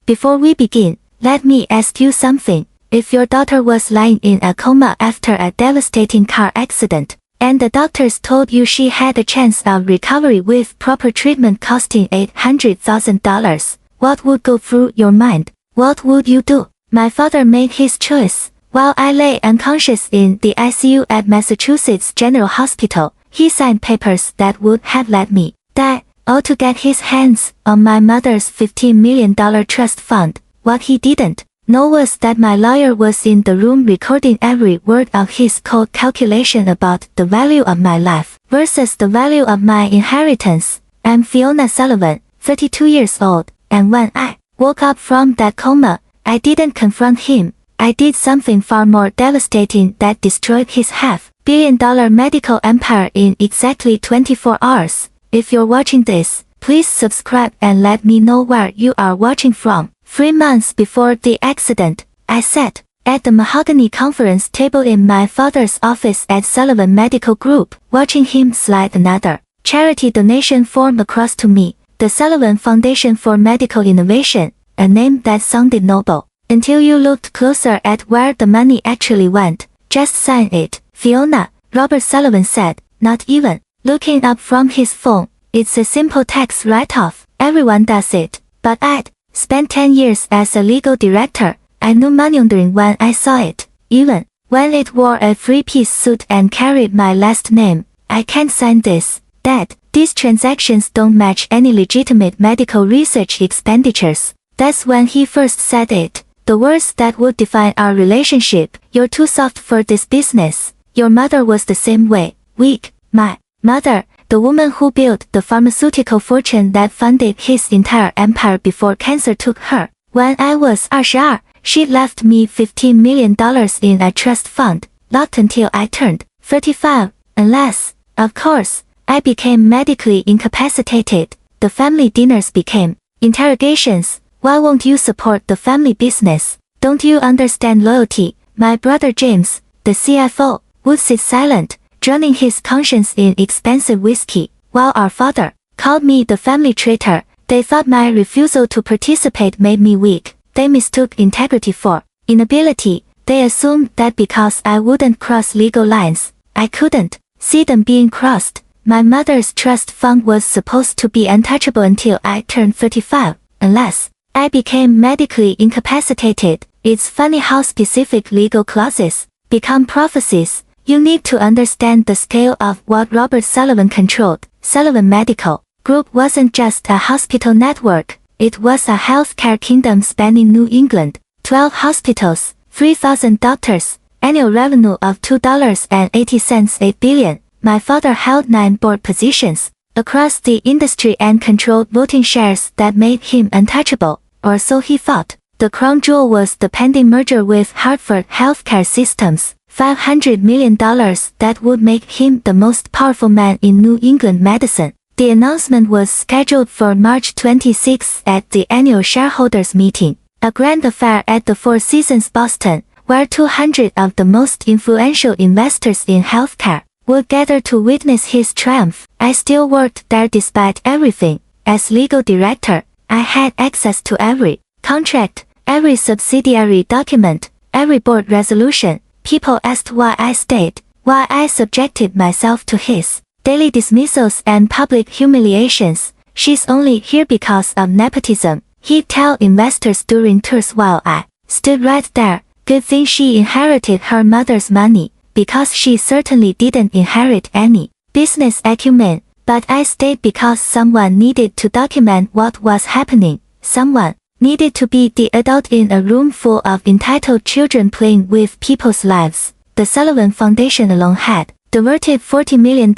Before we begin, let me ask you something. If your daughter was lying in a coma after a devastating car accident, and the doctors told you she had a chance of recovery with proper treatment costing $800,000, what would go through your mind? What would you do? My father made his choice. While I lay unconscious in the ICU at Massachusetts General Hospital, he signed papers that would have let me die, all to get his hands on my mother's $15 million trust fund. What he didn't know was that my lawyer was in the room recording every word of his cold calculation about the value of my life versus the value of my inheritance. I'm Fiona Sullivan, 32 years old, and when I woke up from that coma, I didn't confront him. I did something far more devastating that destroyed his $500 million medical empire in exactly 24 hours. If you're watching this, please subscribe and let me know where you are watching from. 3 months before the accident, I sat at the mahogany conference table in my father's office at Sullivan Medical Group, watching him slide another charity donation form across to me, the Sullivan Foundation for Medical Innovation, a name that sounded noble, until you looked closer at where the money actually went. Just sign it, Fiona, Robert Sullivan said, not even looking up from his phone. It's a simple tax write-off, everyone does it, but I'd spent 10 years as a legal director. I knew money laundering when I saw it, even when it wore a three-piece suit and carried my last name. I can't sign this, Dad. These transactions don't match any legitimate medical research expenditures. That's when he first said it. The words that would define our relationship. You're too soft for this business. Your mother was the same way. Weak. My mother, the woman who built the pharmaceutical fortune that funded his entire empire before cancer took her. When I was 22, she left me $15 million in a trust fund, locked until I turned 35, unless, of course, I became medically incapacitated. The family dinners became interrogations. Why won't you support the family business? Don't you understand loyalty? My brother James, the CFO, would sit silent, drowning his conscience in expensive whiskey, while our father called me the family traitor. They thought my refusal to participate made me weak. They mistook integrity for inability. They assumed that because I wouldn't cross legal lines, I couldn't see them being crossed. My mother's trust fund was supposed to be untouchable until I turned 35, unless I became medically incapacitated. It's funny how specific legal clauses become prophecies. You need to understand the scale of what Robert Sullivan controlled. Sullivan Medical Group wasn't just a hospital network, it was a healthcare kingdom spanning New England. 12 hospitals, 3,000 doctors, annual revenue of $2.80 $8 billion. My father held 9 board positions across the industry and controlled voting shares that made him untouchable, or so he thought. The crown jewel was the pending merger with Hartford Healthcare Systems, $500 million that would make him the most powerful man in New England medicine. The announcement was scheduled for March 26 at the annual shareholders meeting, a grand affair at the Four Seasons Boston, where 200 of the most influential investors in healthcare would gather to witness his triumph. I still worked there despite everything. As legal director, I had access to every contract, every subsidiary document, every board resolution. People asked why I stayed, why I subjected myself to his daily dismissals and public humiliations. She's only here because of nepotism, he'd tell investors during tours while I stood right there. Good thing she inherited her mother's money, because she certainly didn't inherit any business acumen. But I stayed because someone needed to document what was happening. Someone needed to be the adult in a room full of entitled children playing with people's lives. The Sullivan Foundation alone had diverted $40 million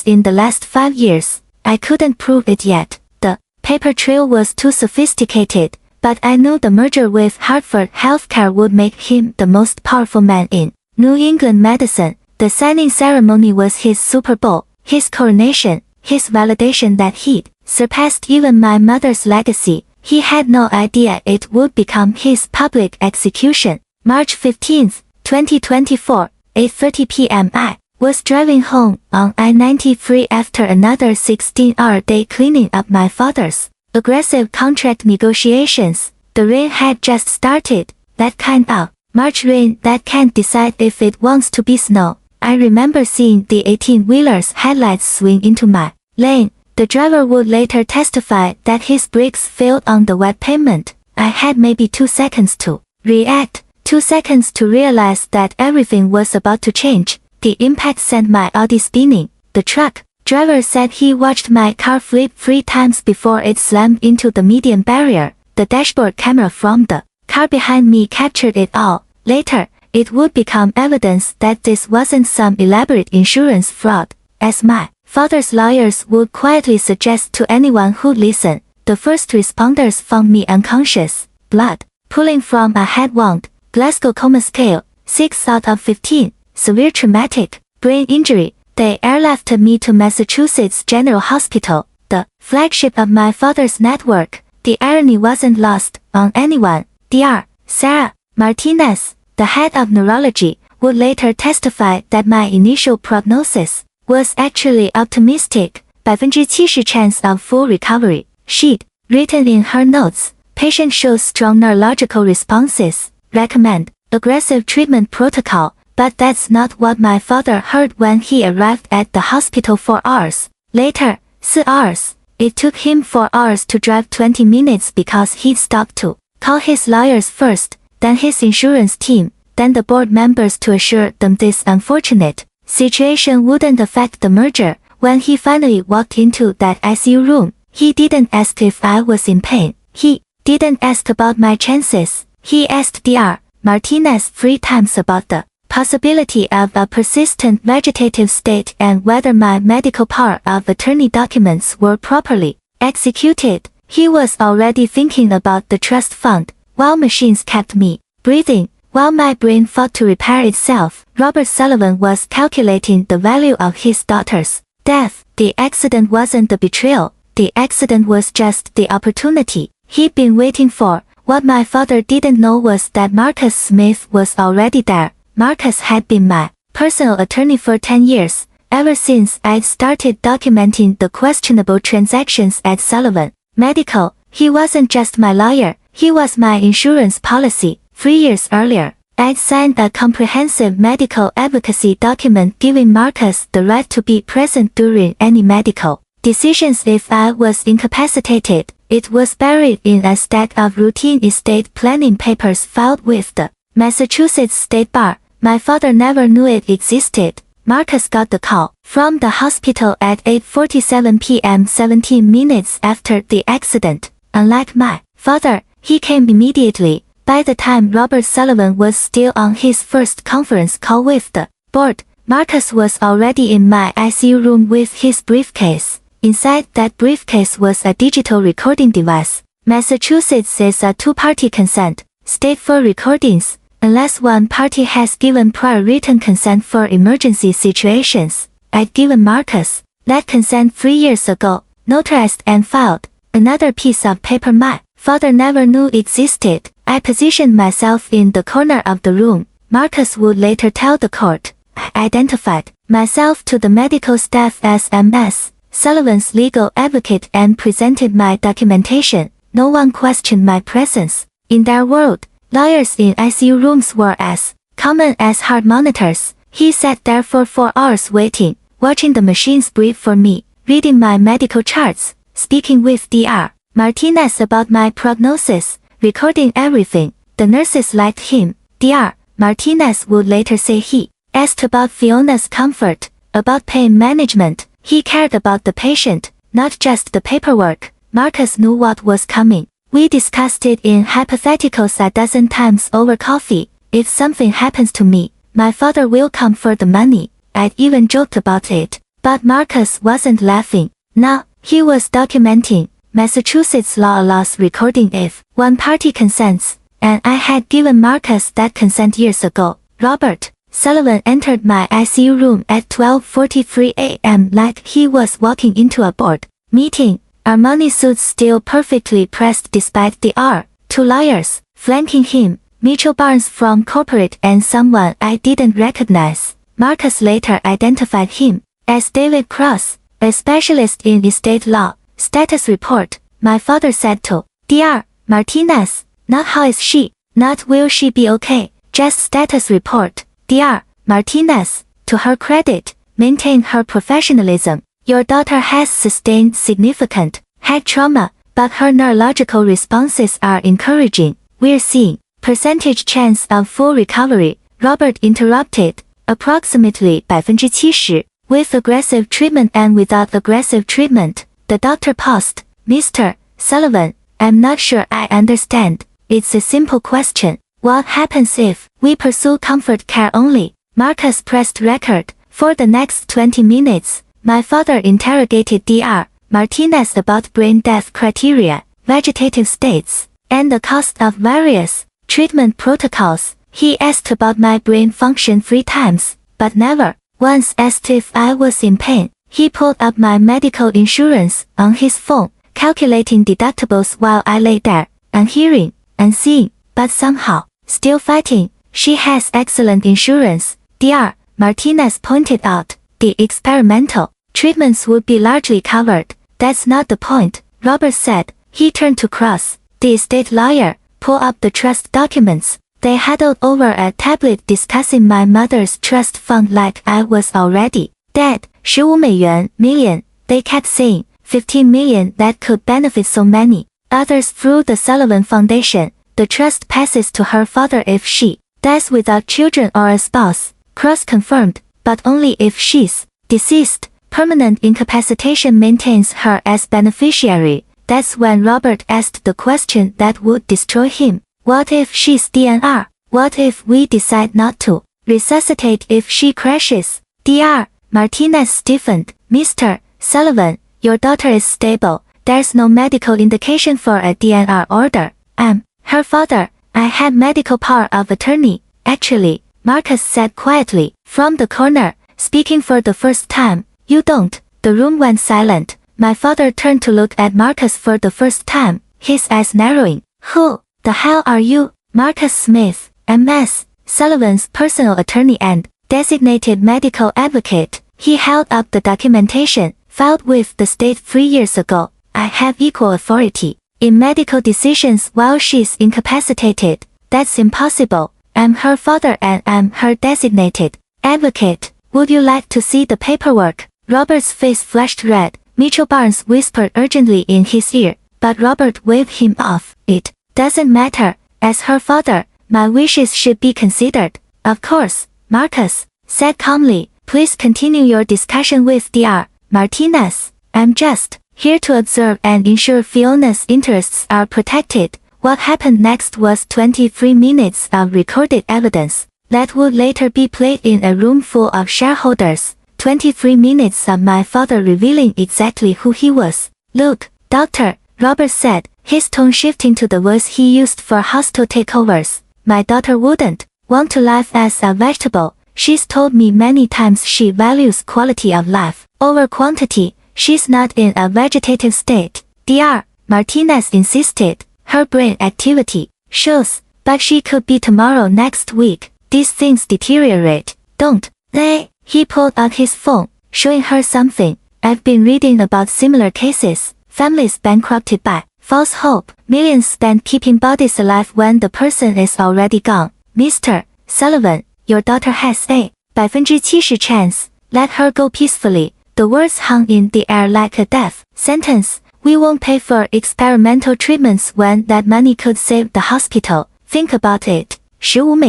in the last 5 years. I couldn't prove it yet. The paper trail was too sophisticated, but I knew the merger with Hartford Healthcare would make him the most powerful man in New England medicine. The signing ceremony was his Super Bowl, his coronation, his validation that he'd surpassed even my mother's legacy. He had no idea it would become his public execution. March 15, 2024, 8:30 p.m. I was driving home on I-93 after another 16-hour day cleaning up my father's aggressive contract negotiations. The rain had just started, that kind of March rain that can't decide if it wants to be snow. I remember seeing the 18-wheeler's headlights swing into my lane. The driver would later testify that his brakes failed on the wet pavement. I had maybe 2 seconds to react, 2 seconds to realize that everything was about to change. The impact sent my Audi spinning. The truck driver said he watched my car flip 3 times before it slammed into the median barrier. The dashboard camera from the car behind me captured it all. Later, it would become evidence that this wasn't some elaborate insurance fraud, as my father's lawyers would quietly suggest to anyone who'd listen. The first responders found me unconscious, blood pooling from a head wound, Glasgow Coma Scale, 6 out of 15, severe traumatic brain injury. They airlifted me to Massachusetts General Hospital, the flagship of my father's network. The irony wasn't lost on anyone. Dr. Sarah Martinez, the head of neurology, would later testify that my initial prognosis was actually optimistic, 70% chance of full recovery. She'd written in her notes, patient shows strong neurological responses, recommend aggressive treatment protocol, but that's not what my father heard when he arrived at the hospital 4 hours later. 4 hours. It took him 4 hours to drive 20 minutes because he'd stopped to call his lawyers first, then his insurance team, then the board members to assure them this unfortunate situation wouldn't affect the merger. When he finally walked into that ICU room, he didn't ask if I was in pain. He didn't ask about my chances. He asked Dr. Martinez 3 times about the possibility of a persistent vegetative state and whether my medical power of attorney documents were properly executed. He was already thinking about the trust fund, while machines kept me breathing, while my brain fought to repair itself. Robert Sullivan was calculating the value of his daughter's death. The accident wasn't the betrayal. The accident was just the opportunity he'd been waiting for. What my father didn't know was that Marcus Smith was already there. Marcus had been my personal attorney for 10 years, ever since I'd started documenting the questionable transactions at Sullivan Medical. He wasn't just my lawyer, he was my insurance policy. 3 years earlier, I'd signed a comprehensive medical advocacy document giving Marcus the right to be present during any medical decisions if I was incapacitated. It was buried in a stack of routine estate planning papers filed with the Massachusetts State Bar. My father never knew it existed. Marcus got the call from the hospital at 8:47 p.m. 17 minutes after the accident. Unlike my father, he came immediately. By the time Robert Sullivan was still on his first conference call with the board, Marcus was already in my ICU room with his briefcase. Inside that briefcase was a digital recording device. Massachusetts is a 2-party consent state for recordings, unless one party has given prior written consent for emergency situations. I'd given Marcus that consent 3 years ago, notarized and filed. Another piece of paper my father never knew existed. I positioned myself in the corner of the room. Marcus would later tell the court. I identified myself to the medical staff as M.S. Sullivan's legal advocate and presented my documentation. No one questioned my presence. In their world, lawyers in ICU rooms were as common as heart monitors. He sat there for 4 hours waiting, watching the machines breathe for me, reading my medical charts, speaking with Dr. Martinez about my prognosis, recording everything. The nurses liked him. Dr. Martinez would later say he asked about Fiona's comfort, about pain management. He cared about the patient, not just the paperwork. Marcus knew what was coming. We discussed it in hypotheticals a dozen times over coffee. If something happens to me, my father will come for the money. I'd even joked about it. But Marcus wasn't laughing. Now, he was documenting. Massachusetts law allows recording if one party consents, and I had given Marcus that consent years ago. Robert Sullivan entered my ICU room at 12:43 a.m. like he was walking into a board meeting. Armani suits still perfectly pressed despite the two lawyers flanking him, Mitchell Barnes from corporate and someone I didn't recognize. Marcus later identified him as David Cross, a specialist in estate law. Status report. My father said to Dr. Martinez, Not how is she, not will she be okay, just status report. Dr. Martinez, to her credit, maintained her professionalism. Your daughter has sustained significant head trauma, but her neurological responses are encouraging. We're seeing percentage chance of full recovery. Robert interrupted. Approximately 70%. With aggressive treatment and without aggressive treatment. The doctor paused. Mr. Sullivan, I'm not sure I understand. It's a simple question. What happens if we pursue comfort care only? Marcus pressed record. For the next 20 minutes, my father interrogated Dr. Martinez about brain death criteria, vegetative states, and the cost of various treatment protocols. He asked about my brain function 3 times, but never once asked if I was in pain. He pulled up my medical insurance on his phone, calculating deductibles while I lay there, unhearing, unseeing, but somehow still fighting. She has excellent insurance, Dr. Martinez pointed out. The experimental treatments would be largely covered. That's not the point, Robert said. He turned to Cross, the estate lawyer, pull up the trust documents. They huddled over a tablet discussing my mother's trust fund like I was already dead. 15 million, they kept saying. 15 million that could benefit so many others through the Sullivan Foundation. The trust passes to her father if she dies without children or a spouse. Cross confirmed, but only if she's deceased. Permanent incapacitation maintains her as beneficiary. That's when Robert asked the question that would destroy him. What if she's DNR? What if we decide not to resuscitate if she crashes? Dr. Martinez stiffened. Mr. Sullivan, your daughter is stable. There's no medical indication for a DNR order. I'm her father. I had medical power of attorney. Actually, Marcus said quietly, from the corner, speaking for the first time. You don't. The room went silent. My father turned to look at Marcus for the first time, his eyes narrowing. Who the hell are you? Marcus Smith, MS, Sullivan's personal attorney and designated medical advocate. He held up the documentation, filed with the state 3 years ago. I have equal authority in medical decisions while she's incapacitated. That's impossible. I'm her father and I'm her designated advocate. Would you like to see the paperwork? Robert's face flushed red. Mitchell Barnes whispered urgently in his ear, but Robert waved him off. It doesn't matter. As her father, my wishes should be considered. Of course, Marcus said calmly. Please continue your discussion with Dr. Martinez. I'm just here to observe and ensure Fiona's interests are protected. What happened next was 23 minutes of recorded evidence that would later be played in a room full of shareholders. 23 minutes of my father revealing exactly who he was. Look, doctor, Robert said, his tone shifting to the voice he used for hostile takeovers. My daughter wouldn't want to live as a vegetable. She's told me many times she values quality of life over quantity. She's not in a vegetative state. Dr. Martinez insisted. Her brain activity shows, but she could be tomorrow next week. These things deteriorate, don't they? He pulled out his phone, showing her something. I've been reading about similar cases. Families bankrupted by false hope. Millions spent keeping bodies alive when the person is already gone. Mr. Sullivan, your daughter has a 70% chance. Let her go peacefully. The words hung in the air like a death sentence. We won't pay for experimental treatments when that money could save the hospital. Think about it. 15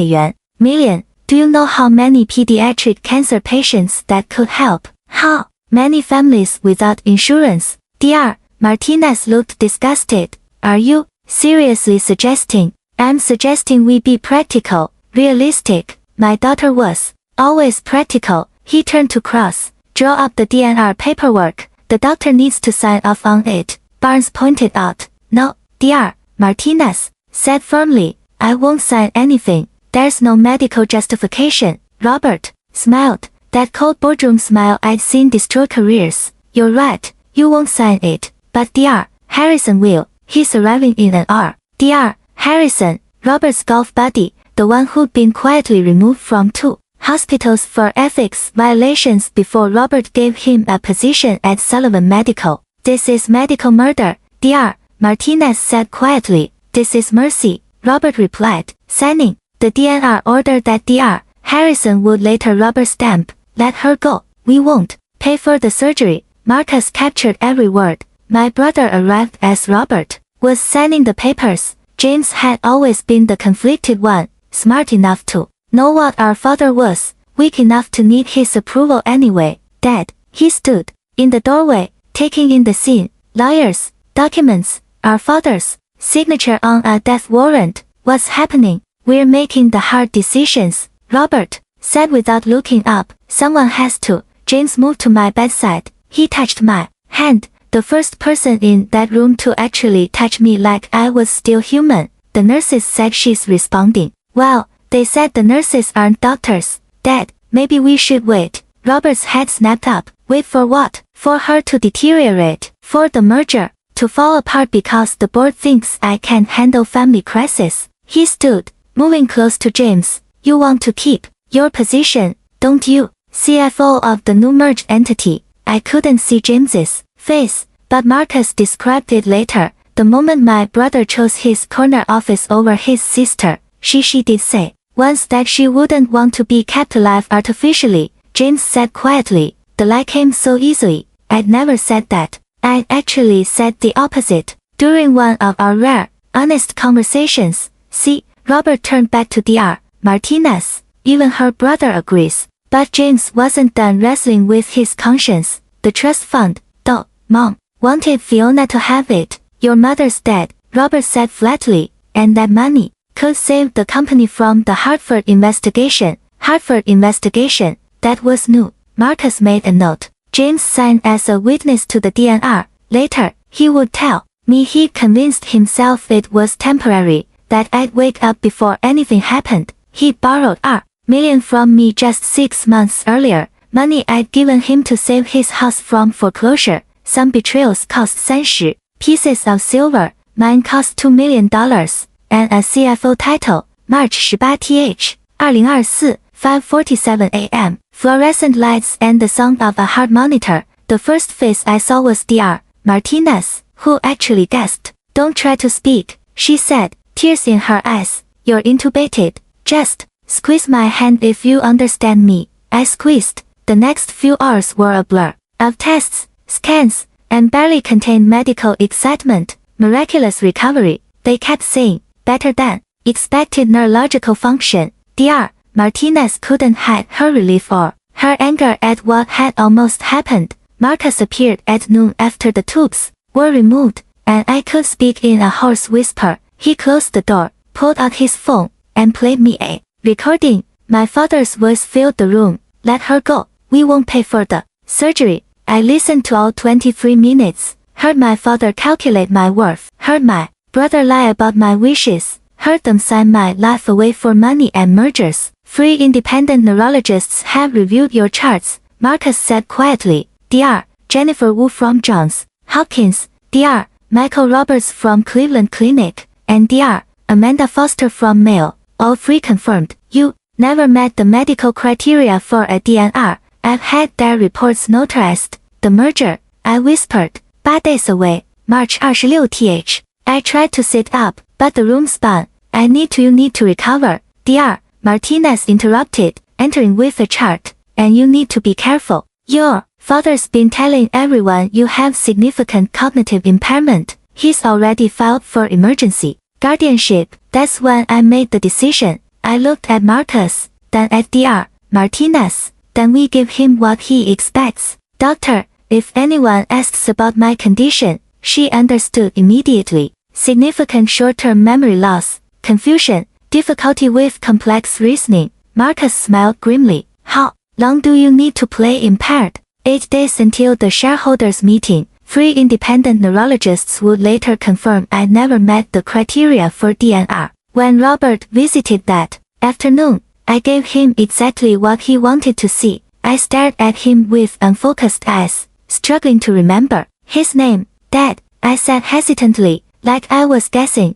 million. Do you know how many pediatric cancer patients that could help? How many families without insurance? Dr. Martinez looked disgusted. Are you seriously suggesting? I'm suggesting we be practical, realistic. My daughter was always practical. He turned to Cross. Draw up the DNR paperwork. The doctor needs to sign off on it. Barnes pointed out. No, Dr. Martinez said firmly. I won't sign anything. There's no medical justification. Robert smiled. That cold boardroom smile I'd seen destroy careers. You're right. You won't sign it. But Dr. Harrison will. He's arriving in an hour. Dr. Harrison, Robert's golf buddy, the one who'd been quietly removed from 2 hospitals for ethics violations before Robert gave him a position at Sullivan Medical. This is medical murder, Dr. Martinez said quietly. This is mercy. Robert replied, signing. The DNR ordered that Dr. Harrison would later rubber stamp, let her go. We won't pay for the surgery. Marcus captured every word. My brother arrived as Robert was signing the papers. James had always been the conflicted one, smart enough to know what our father was, weak enough to need his approval anyway. Dad, he stood in the doorway, taking in the scene. Lawyers, documents, our father's signature on a death warrant. What's happening? We're making the hard decisions, Robert said without looking up. Someone has to. James moved to my bedside. He touched my hand, the first person in that room to actually touch me like I was still human. The nurses said she's responding. Well, they said the nurses aren't doctors. Dad, maybe we should wait. Robert's head snapped up. Wait for what? For her to deteriorate. For the merger to fall apart because the board thinks I can't handle family crisis. He stood, moving close to James. You want to keep your position, don't you? CFO of the new merged entity. I couldn't see James's face, but Marcus described it later. The moment my brother chose his corner office over his sister, she did say once that she wouldn't want to be kept alive artificially. James said quietly, the lie came so easily. I'd never said that. I'd actually said the opposite. During one of our rare, honest conversations. See, Robert turned back to Dr. Martinez. Even her brother agrees. But James wasn't done wrestling with his conscience. The trust fund, though, Mom wanted Fiona to have it. Your mother's dead, Robert said flatly, and that money could save the company from the Hartford investigation. Hartford investigation, that was new. Marcus made a note. James signed as a witness to the DNR. Later, he would tell me he convinced himself it was temporary, that I'd wake up before anything happened. He borrowed $1 million from me just 6 months earlier, money I'd given him to save his house from foreclosure. Some betrayals cost 30 pieces of silver, mine cost $2 million, and a CFO title. March 18th, 2024, 5:47 a.m. Fluorescent lights and the sound of a heart monitor. The first face I saw was Dr. Martinez, who actually gasped. Don't try to speak, she said, tears in her eyes. You're intubated. Just squeeze my hand if you understand me. I squeezed. The next few hours were a blur of tests, scans, and barely contained medical excitement. Miraculous recovery, they kept saying. Better than expected neurological function. Dr. Martinez couldn't hide her relief or her anger at what had almost happened. Marcus appeared at noon after the tubes were removed, and I could speak in a hoarse whisper. He closed the door, pulled out his phone, and played me a recording. My father's voice filled the room. Let her go. We won't pay for the surgery. I listened to all 23 minutes, heard my father calculate my worth, heard my brother lie about my wishes, heard them sign my life away for money and mergers. 3 independent neurologists have reviewed your charts, Marcus said quietly. Dr. Jennifer Wu from Johns Hopkins, Dr. Michael Roberts from Cleveland Clinic, and Dr. Amanda Foster from Mayo. All 3 confirmed. You never met the medical criteria for a DNR. I've had their reports notarized. The merger, I whispered. 8 days away, March 26th. I tried to sit up, but the room spun. You need to recover. Dr. Martinez interrupted, entering with a chart. And you need to be careful. Your father's been telling everyone you have significant cognitive impairment. He's already filed for emergency guardianship. That's when I made the decision. I looked at Marcus, then at Dr. Martinez. Then we give him what he expects. Doctor, if anyone asks about my condition, she understood immediately. Significant short-term memory loss, confusion, difficulty with complex reasoning. Marcus smiled grimly. How long do you need to play impaired? 8 days until the shareholders meeting. 3 independent neurologists would later confirm I never met the criteria for DNR. When Robert visited that afternoon, I gave him exactly what he wanted to see. I stared at him with unfocused eyes, struggling to remember his name. Dad, I said hesitantly, like I was guessing.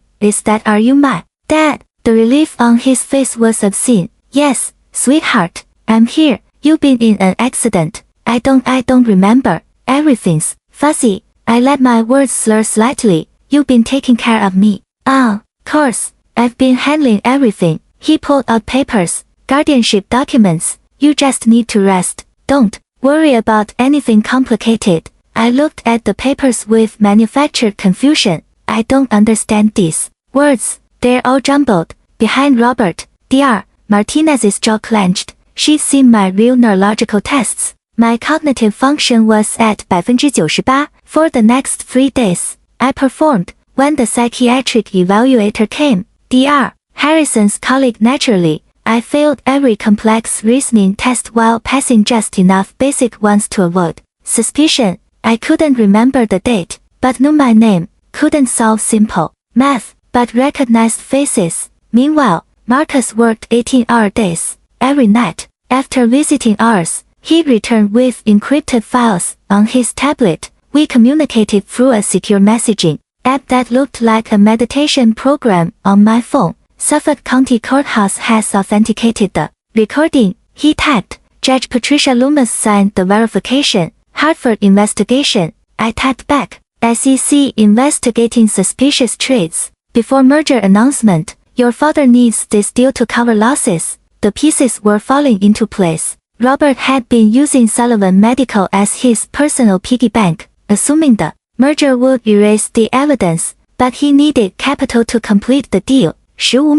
Are you my dad? The relief on his face was obscene. Yes, sweetheart, I'm here. You've been in an accident. I don't remember. Everything's fuzzy. I let my words slur slightly. You've been taking care of me. Course. I've been handling everything. He pulled out papers, guardianship documents. You just need to rest. Don't worry about anything complicated. I looked at the papers with manufactured confusion. I don't understand these words. They're all jumbled. Behind Robert, Dr. Martinez's jaw clenched. She'd seen my real neurological tests. My cognitive function was at 98%. For the next 3 days, I performed. When the psychiatric evaluator came, Dr. Harrison's colleague, naturally, I failed every complex reasoning test while passing just enough basic ones to avoid suspicion. I couldn't remember the date, but knew my name, couldn't solve simple math, but recognized faces. Meanwhile, Marcus worked 18-hour days, every night. After visiting ours, he returned with encrypted files on his tablet. We communicated through a secure messaging app that looked like a meditation program on my phone. Suffolk County Courthouse has authenticated the recording. He typed. Judge Patricia Loomis signed the verification. Hartford investigation. I typed back. SEC investigating suspicious trades. Before merger announcement. Your father needs this deal to cover losses. The pieces were falling into place. Robert had been using Sullivan Medical as his personal piggy bank, assuming the merger would erase the evidence, but he needed capital to complete the deal. 15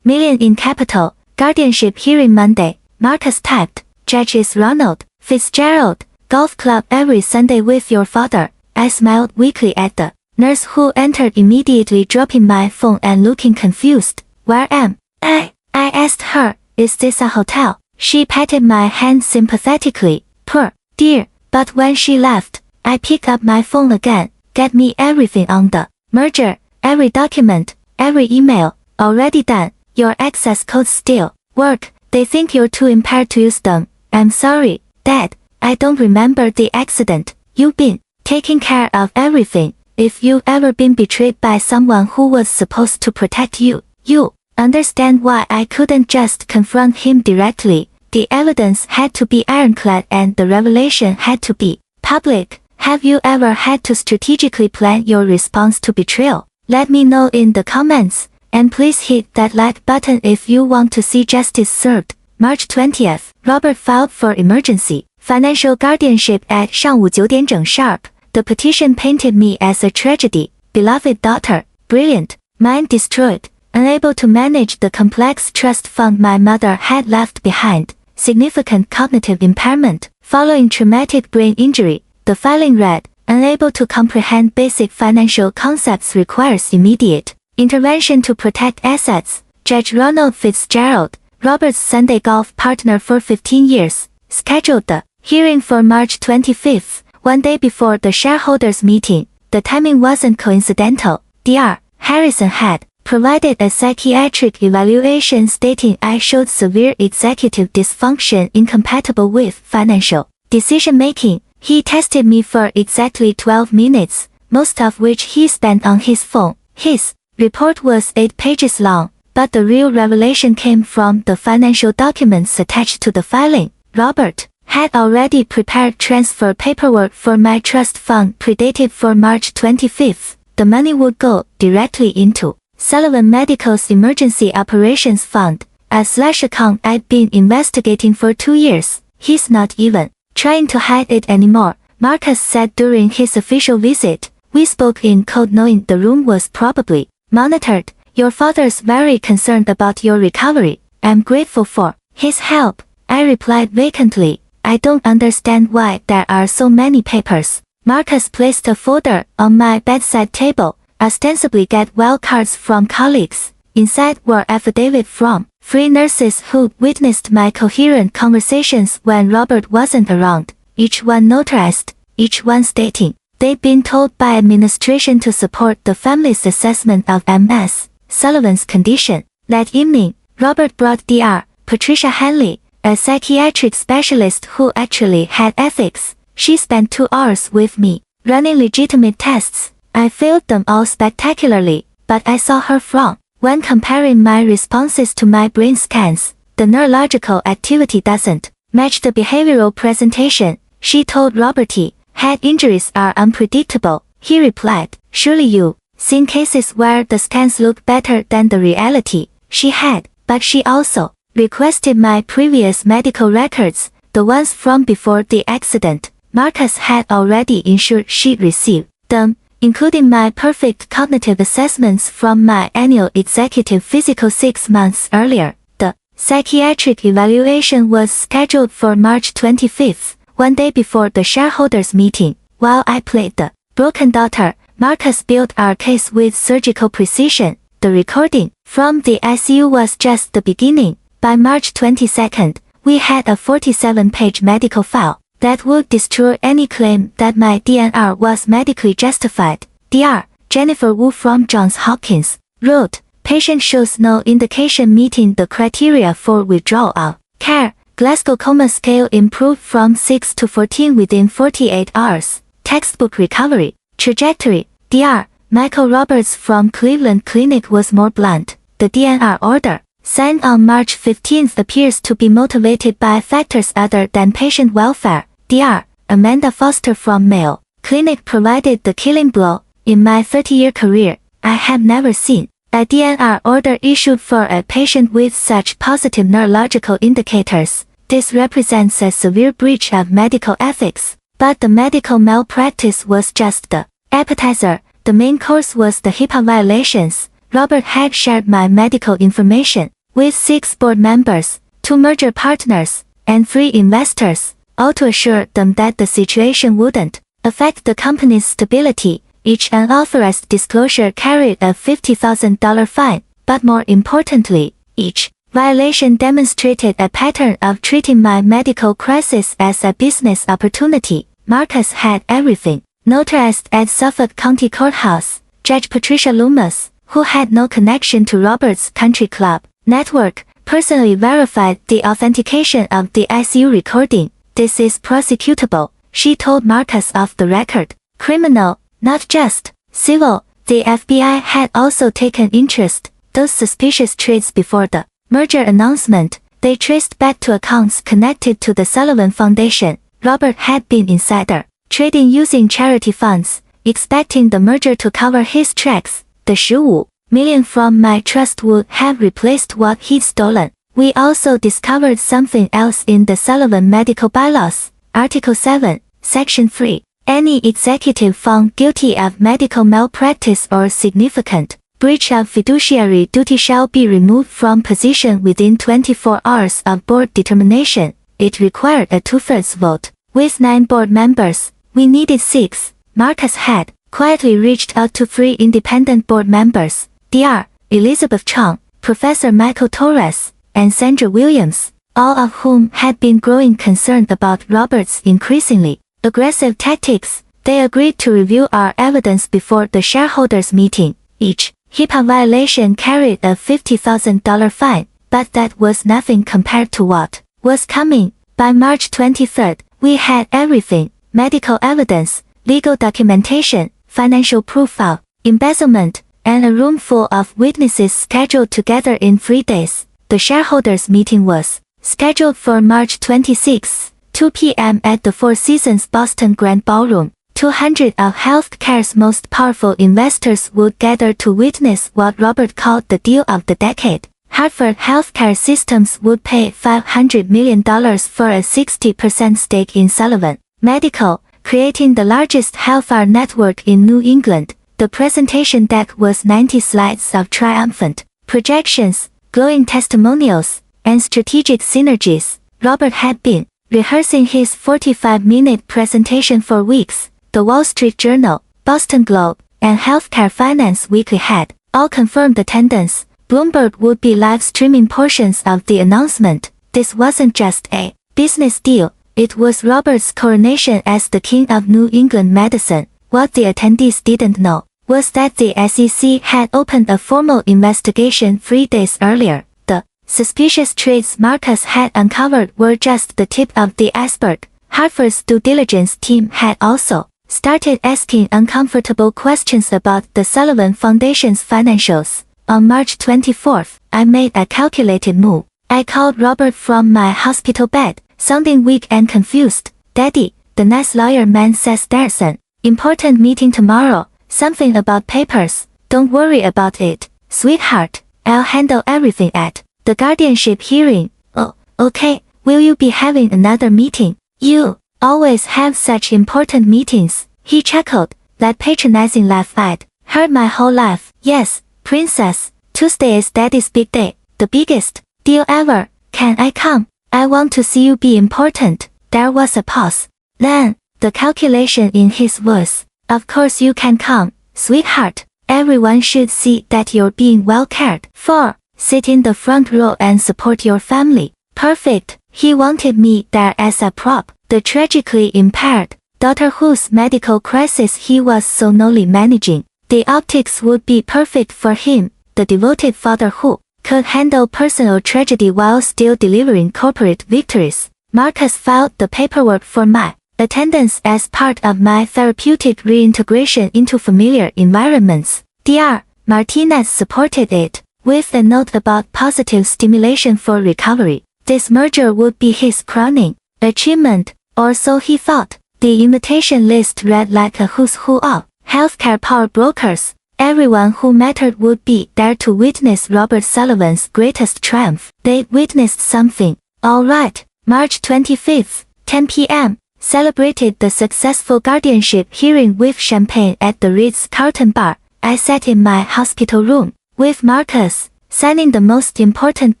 million in capital. Guardianship hearing Monday. Marcus typed. Judges Ronald Fitzgerald. Golf club every Sunday with your father. I smiled weakly at the nurse who entered immediately, dropping my phone and looking confused. Where am I? I asked her. Is this a hotel? She patted my hand sympathetically. Poor dear. But when she left, I picked up my phone again. Get me everything on the merger. Every document, every email, already done. Your access codes still work. They think you're too impaired to use them. I'm sorry, Dad. I don't remember the accident. You've been taking care of everything. If you've ever been betrayed by someone who was supposed to protect you, you understand why I couldn't just confront him directly. The evidence had to be ironclad and the revelation had to be public. Have you ever had to strategically plan your response to betrayal? Let me know in the comments, and please hit that like button if you want to see justice served. March 20th, Robert filed for emergency financial guardianship at 上午9点整 sharp. The petition painted me as a tragedy. Beloved daughter, brilliant, mind destroyed, unable to manage the complex trust fund my mother had left behind, significant cognitive impairment, following traumatic brain injury. The filing read, unable to comprehend basic financial concepts, requires immediate intervention to protect assets. Judge Ronald Fitzgerald, Robert's Sunday golf partner for 15 years, scheduled the hearing for March 25th, 1 day before the shareholders' meeting. The timing wasn't coincidental. Dr. Harrison had provided a psychiatric evaluation stating I showed severe executive dysfunction incompatible with financial decision-making. He tested me for exactly 12 minutes, most of which he spent on his phone. His report was 8 pages long, but the real revelation came from the financial documents attached to the filing. Robert had already prepared transfer paperwork for my trust fund predated for March 25th. The money would go directly into Sullivan Medical's Emergency Operations Fund, a slash account I'd been investigating for 2 years. He's not even trying to hide it anymore, Marcus said during his official visit. We spoke in code knowing the room was probably monitored. Your father's very concerned about your recovery. I'm grateful for his help, I replied vacantly. I don't understand why there are so many papers. Marcus placed a folder on my bedside table, ostensibly get well cards from colleagues. Inside were affidavits from 3 nurses who witnessed my coherent conversations when Robert wasn't around, each one notarized, each one stating they'd been told by administration to support the family's assessment of MS, Sullivan's condition. That evening, Robert brought Dr. Patricia Hanley, a psychiatric specialist who actually had ethics. She spent 2 hours with me, running legitimate tests. I failed them all spectacularly, but I saw her frown. When comparing my responses to my brain scans, the neurological activity doesn't match the behavioral presentation. She told Robert head injuries are unpredictable. He replied, surely you seen cases where the scans look better than the reality. She had, but she also requested my previous medical records, the ones from before the accident. Marcus had already ensured she'd receive them, including my perfect cognitive assessments from my annual executive physical 6 months earlier. The psychiatric evaluation was scheduled for March 25th, one day before the shareholders' meeting. While I played the broken daughter, Marcus built our case with surgical precision. The recording from the ICU was just the beginning. By March 22nd, we had a 47-page medical file that would destroy any claim that my DNR was medically justified. Dr. Jennifer Wu from Johns Hopkins wrote, patient shows no indication meeting the criteria for withdrawal of care. Glasgow Coma Scale improved from 6 to 14 within 48 hours. Textbook recovery trajectory. Dr. Michael Roberts from Cleveland Clinic was more blunt. The DNR order, signed on March 15th, appears to be motivated by factors other than patient welfare. Dr. Amanda Foster from Mayo Clinic provided the killing blow. In my 30-year career, I have never seen a DNR order issued for a patient with such positive neurological indicators. This represents a severe breach of medical ethics. But the medical malpractice was just the appetizer. The main course was the HIPAA violations. Robert had shared my medical information with 6 board members, 2 merger partners, and 3 investors, all to assure them that the situation wouldn't affect the company's stability. Each unauthorized disclosure carried a $50,000 fine, but more importantly, each violation demonstrated a pattern of treating my medical crisis as a business opportunity. Marcus had everything notarized at Suffolk County Courthouse. Judge Patricia Loomis, who had no connection to Robert's Country Club network, personally verified the authentication of the ICU recording. This is prosecutable, she told Marcus off the record. Criminal, not just civil. The FBI had also taken interest. Those suspicious trades before the merger announcement, they traced back to accounts connected to the Sullivan Foundation. Robert had been insider trading using charity funds, expecting the merger to cover his tracks. The $15 million from my trust would have replaced what he'd stolen. We also discovered something else in the Sullivan medical bylaws. Article 7, Section 3. Any executive found guilty of medical malpractice or significant breach of fiduciary duty shall be removed from position within 24 hours of board determination. It required a 2/3 vote. With 9 board members, we needed 6. Marcus had quietly reached out to 3 independent board members, Dr. Elizabeth Chong, Professor Michael Torres, and Sandra Williams, all of whom had been growing concerned about Robert's increasingly aggressive tactics. They agreed to review our evidence before the shareholders' meeting. Each HIPAA violation carried a $50,000 fine, but that was nothing compared to what was coming. By March 23rd, we had everything: medical evidence, legal documentation, financial proof of embezzlement, and a room full of witnesses scheduled together in 3 days. The shareholders' meeting was scheduled for March 26, 2 p.m. at the Four Seasons Boston Grand Ballroom. 200 of healthcare's most powerful investors would gather to witness what Robert called the deal of the decade. Hartford Healthcare Systems would pay $500 million for a 60% stake in Sullivan Medical, creating the largest healthcare network in New England. The presentation deck was 90 slides of triumphant projections, glowing testimonials, and strategic synergies. Robert had been rehearsing his 45-minute presentation for weeks. The Wall Street Journal, Boston Globe, and Healthcare Finance Weekly had all confirmed attendance. Bloomberg would be live streaming portions of the announcement. This wasn't just a business deal, it was Robert's coronation as the King of New England medicine. What the attendees didn't know was that the SEC had opened a formal investigation 3 days earlier. The suspicious trades Marcus had uncovered were just the tip of the iceberg. Hartford's due diligence team had also started asking uncomfortable questions about the Sullivan Foundation's financials. On March 24th, I made a calculated move. I called Robert from my hospital bed, sounding weak and confused. Daddy, the nice lawyer man says there's an important meeting tomorrow, something about papers. Don't worry about it, sweetheart. I'll handle everything at the guardianship hearing. Oh, okay. Will you be having another meeting? You always have such important meetings. He chuckled. That patronizing laugh I'd heard my whole life. Yes, princess. Tuesday is Daddy's big day. The biggest deal ever. Can I come? I want to see you be important. There was a pause. Then, the calculation in his voice. Of course you can come, sweetheart. Everyone should see that you're being well cared for. Sit in the front row and support your family. Perfect. He wanted me there as a prop. The tragically impaired daughter whose medical crisis he was so newly managing. The optics would be perfect for him. The devoted father who could handle personal tragedy while still delivering corporate victories. Marcus filed the paperwork for my attendance as part of my therapeutic reintegration into familiar environments. Dr. Martinez supported it, with a note about positive stimulation for recovery. This merger would be his crowning achievement, or so he thought. The invitation list read like a who's who of healthcare power brokers. Everyone who mattered would be there to witness Robert Sullivan's greatest triumph. They witnessed something. All right, March 25th, 10 p.m. Celebrated the successful guardianship hearing with champagne at the Ritz-Carlton bar. I sat in my hospital room with Marcus, signing the most important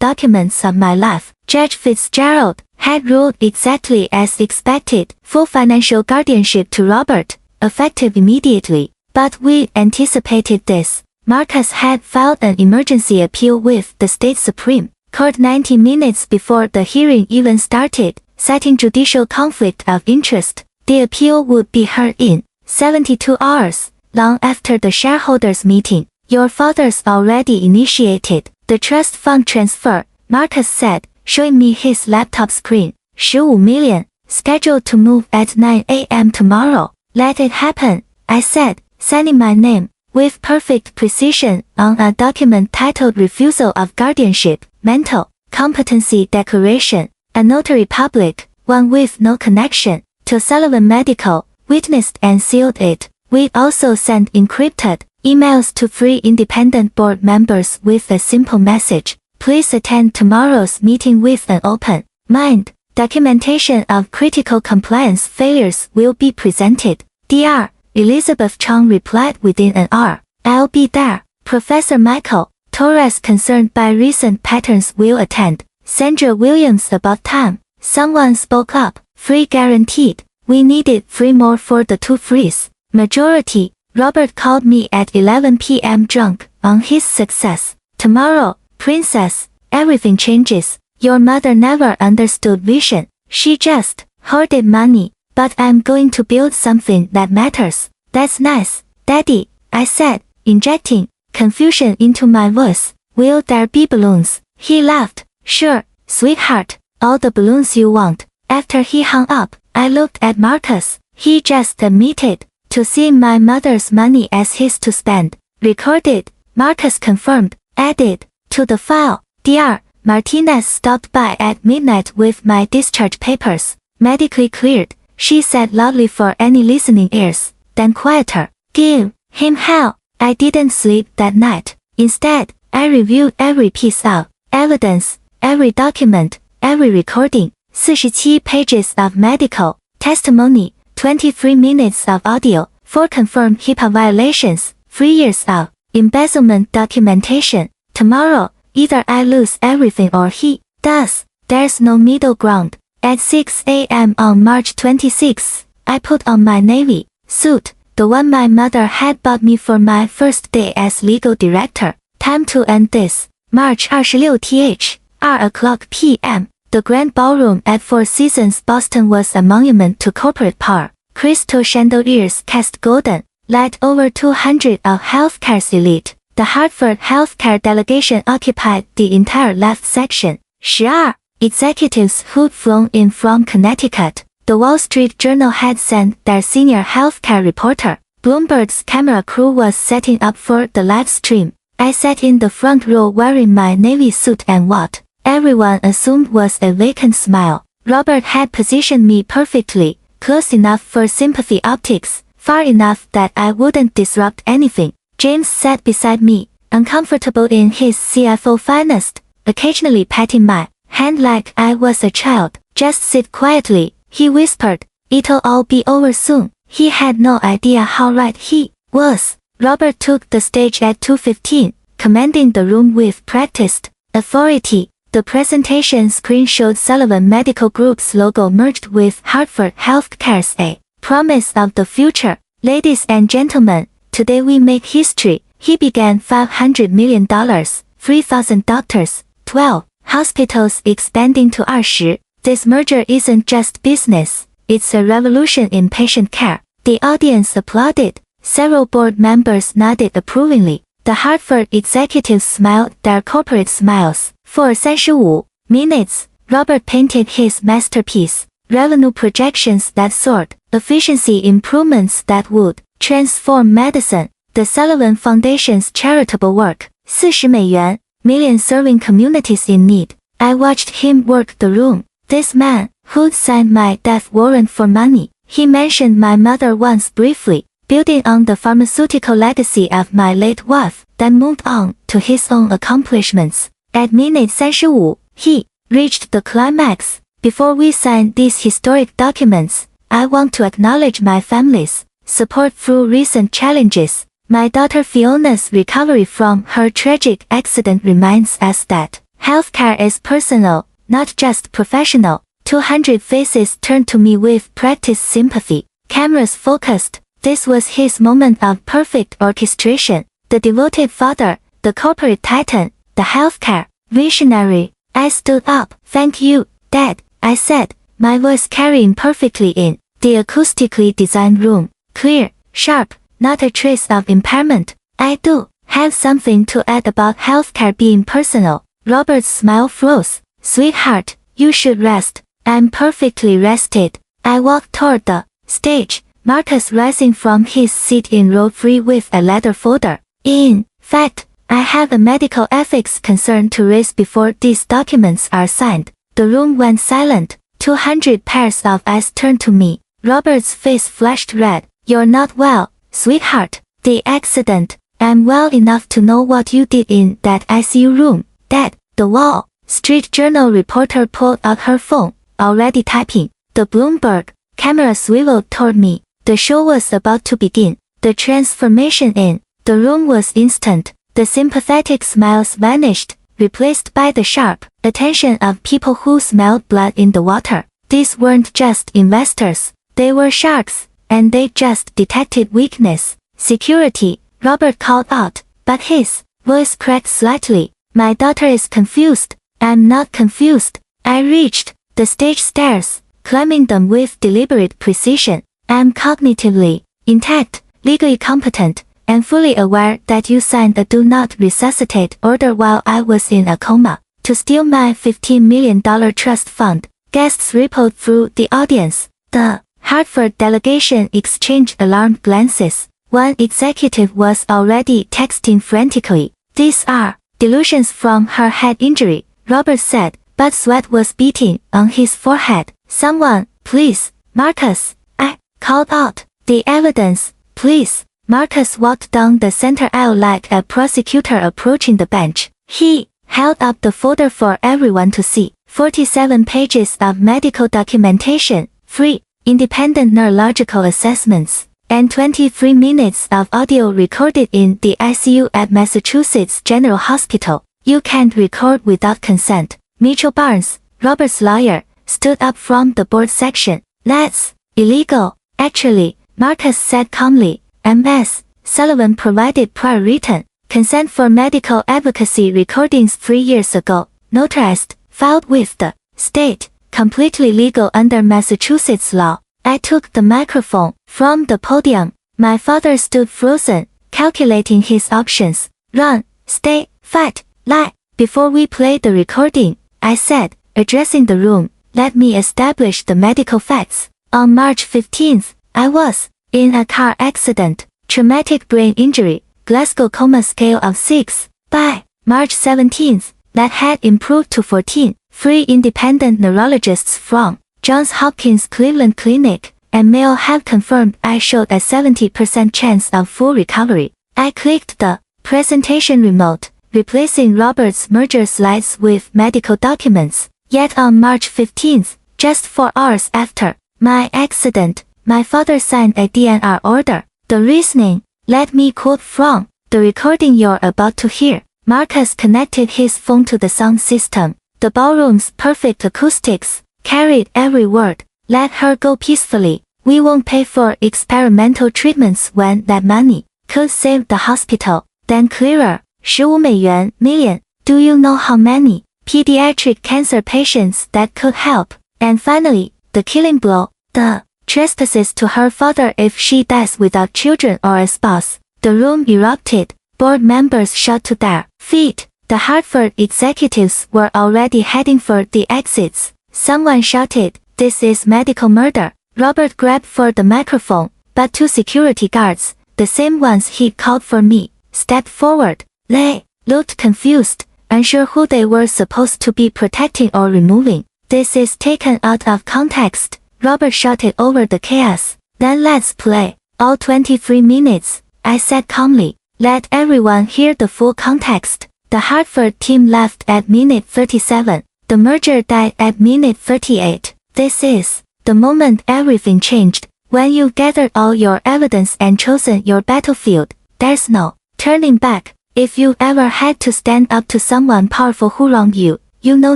documents of my life. Judge Fitzgerald had ruled exactly as expected, full financial guardianship to Robert, effective immediately. But we anticipated this. Marcus had filed an emergency appeal with the state Supreme Court 90 minutes before the hearing even started, citing judicial conflict of interest. The appeal would be heard in 72 hours, long after the shareholders' meeting. Your father's already initiated the trust fund transfer, Marcus said, showing me his laptop screen. 15 million, scheduled to move at 9 a.m. tomorrow. Let it happen, I said, signing my name, with perfect precision, on a document titled Refusal of Guardianship, Mental Competency Declaration. A notary public, one with no connection to Sullivan Medical, witnessed and sealed it. We also sent encrypted emails to 3 independent board members with a simple message. Please attend tomorrow's meeting with an open mind. Documentation of critical compliance failures will be presented. Dr. Elizabeth Chang replied within an hour. I'll be there. Professor Michael Torres, concerned by recent patterns, will attend. Sandra Williams, about time. Someone spoke up. Free guaranteed. We needed 3 more for the 2 frees. Majority. Robert called me at 11 p.m. drunk on his success. Tomorrow, princess, everything changes. Your mother never understood vision. She just hoarded money. But I'm going to build something that matters. That's nice, Daddy, I said, injecting confusion into my voice. Will there be balloons? He laughed. Sure, sweetheart, all the balloons you want. After he hung up, I looked at Marcus. He just admitted to seeing my mother's money as his to spend. Recorded, Marcus confirmed, added to the file. Dr. Martinez stopped by at midnight with my discharge papers. Medically cleared, she said loudly for any listening ears, then quieter. Give him hell. I didn't sleep that night. Instead, I reviewed every piece of evidence, every document, every recording, 47 pages of medical testimony, 23 minutes of audio, 4 confirmed HIPAA violations, 3 years of embezzlement documentation. Tomorrow, either I lose everything or he does. There's no middle ground. At 6 a.m. on March 26, I put on my navy suit, the one my mother had bought me for my first day as legal director. Time to end this. March 26th, 2:00 p.m. The Grand Ballroom at Four Seasons Boston was a monument to corporate power. Crystal chandeliers cast golden light over 200 of healthcare's elite. The Hartford healthcare delegation occupied the entire left section. 12 executives who'd flown in from Connecticut. The Wall Street Journal had sent their senior healthcare reporter. Bloomberg's camera crew was setting up for the live stream. I sat in the front row wearing my navy suit and what everyone assumed was a vacant smile. Robert had positioned me perfectly, close enough for sympathy optics, far enough that I wouldn't disrupt anything. James sat beside me, uncomfortable in his CFO finest, occasionally patting my hand like I was a child. Just sit quietly, he whispered. It'll all be over soon. He had no idea how right he was. Robert took the stage at 2:15, commanding the room with practiced authority. The presentation screen showed Sullivan Medical Group's logo merged with Hartford Healthcare's A promise of the future. Ladies and gentlemen, today we make history. He began $500 million, 3,000 doctors, 12 hospitals expanding to 20. This merger isn't just business, it's a revolution in patient care. The audience applauded. Several board members nodded approvingly. The Hartford executives smiled their corporate smiles. For 35 minutes, Robert painted his masterpiece. Revenue projections that soared, efficiency improvements that would transform medicine, the Sullivan Foundation's charitable work, $40 million serving communities in need. I watched him work the room. This man, who'd signed my death warrant for money, he mentioned my mother once briefly, building on the pharmaceutical legacy of my late wife, then moved on to his own accomplishments. At minute 35, he reached the climax. Before we sign these historic documents, I want to acknowledge my family's support through recent challenges. My daughter Fiona's recovery from her tragic accident reminds us that healthcare is personal, not just professional. 200 faces turned to me with practiced sympathy. Cameras focused. This was his moment of perfect orchestration. The devoted father, the corporate titan, the healthcare visionary. I stood up. Thank you, Dad, I said, my voice carrying perfectly in the acoustically designed room. Clear, sharp, not a trace of impairment. I do have something to add about healthcare being personal. Robert's smile froze. Sweetheart, you should rest. I'm perfectly rested. I walked toward the stage, Marcus rising from his seat in row 3 with a letter folder. In fact, I have a medical ethics concern to raise before these documents are signed. The room went silent. 200 pairs of eyes turned to me. Robert's face flushed red. You're not well, sweetheart. The accident. I'm well enough to know what you did in that ICU room. Dad, the Wall Street Journal reporter pulled out her phone, already typing. The Bloomberg camera swiveled toward me. The show was about to begin. The transformation in the room was instant. The sympathetic smiles vanished, replaced by the sharp attention of people who smelled blood in the water. These weren't just investors, they were sharks, and they just detected weakness. Security, Robert called out, but his voice cracked slightly. My daughter is confused. I'm not confused. I reached the stage stairs, climbing them with deliberate precision. I'm cognitively intact, legally competent, and fully aware that you signed a do not resuscitate order while I was in a coma to steal my $15 million trust fund. Guests rippled through the audience. The Hartford delegation exchanged alarmed glances. One executive was already texting frantically. These are delusions from her head injury, Robert said, but sweat was beating on his forehead. Someone, please, Marcus, I called out. The evidence, please. Marcus walked down the center aisle like a prosecutor approaching the bench. He held up the folder for everyone to see. 47 pages of medical documentation, 3 independent neurological assessments, and 23 minutes of audio recorded in the ICU at Massachusetts General Hospital. You can't record without consent. Mitchell Barnes, Robert's lawyer, stood up from the board section. That's illegal. Actually, Marcus said calmly. MS. Sullivan provided prior written consent for medical advocacy recordings 3 years ago, notarized, filed with the state, completely legal under Massachusetts law. I took the microphone from the podium. My father stood frozen, calculating his options. Run, stay, fight, lie. Before we play the recording, I said, addressing the room, let me establish the medical facts. On March 15th, I was in a car accident, traumatic brain injury, Glasgow Coma Scale of 6. By March 17th, that had improved to 14. 3 independent neurologists from Johns Hopkins Cleveland Clinic and Mayo have confirmed I showed a 70% chance of full recovery. I clicked the presentation remote, replacing Robert's merger slides with medical documents. Yet on March 15th, just 4 hours after my accident, my father signed a DNR order. The reasoning, let me quote from the recording you're about to hear. Marcus connected his phone to the sound system. The ballroom's perfect acoustics carried every word. Let her go peacefully. We won't pay for experimental treatments when that money could save the hospital. Then clearer, 15 million million. Do you know how many pediatric cancer patients that could help? And finally, the killing blow, the trespasses to her father if she dies without children or a spouse. The room erupted. Board members shot to their feet. The Hartford executives were already heading for the exits. Someone shouted, "This is medical murder." Robert grabbed for the microphone, but 2 security guards, the same ones he'd called for me, stepped forward. They looked confused, unsure who they were supposed to be protecting or removing. "This is taken out of context," Robert shouted over the chaos. "Then let's play. All 23 minutes, I said calmly. Let everyone hear the full context." The Hartford team left at minute 37. The merger died at minute 38. This is the moment everything changed. When you gathered all your evidence and chosen your battlefield, there's no turning back. If you ever had to stand up to someone powerful who wronged you, you know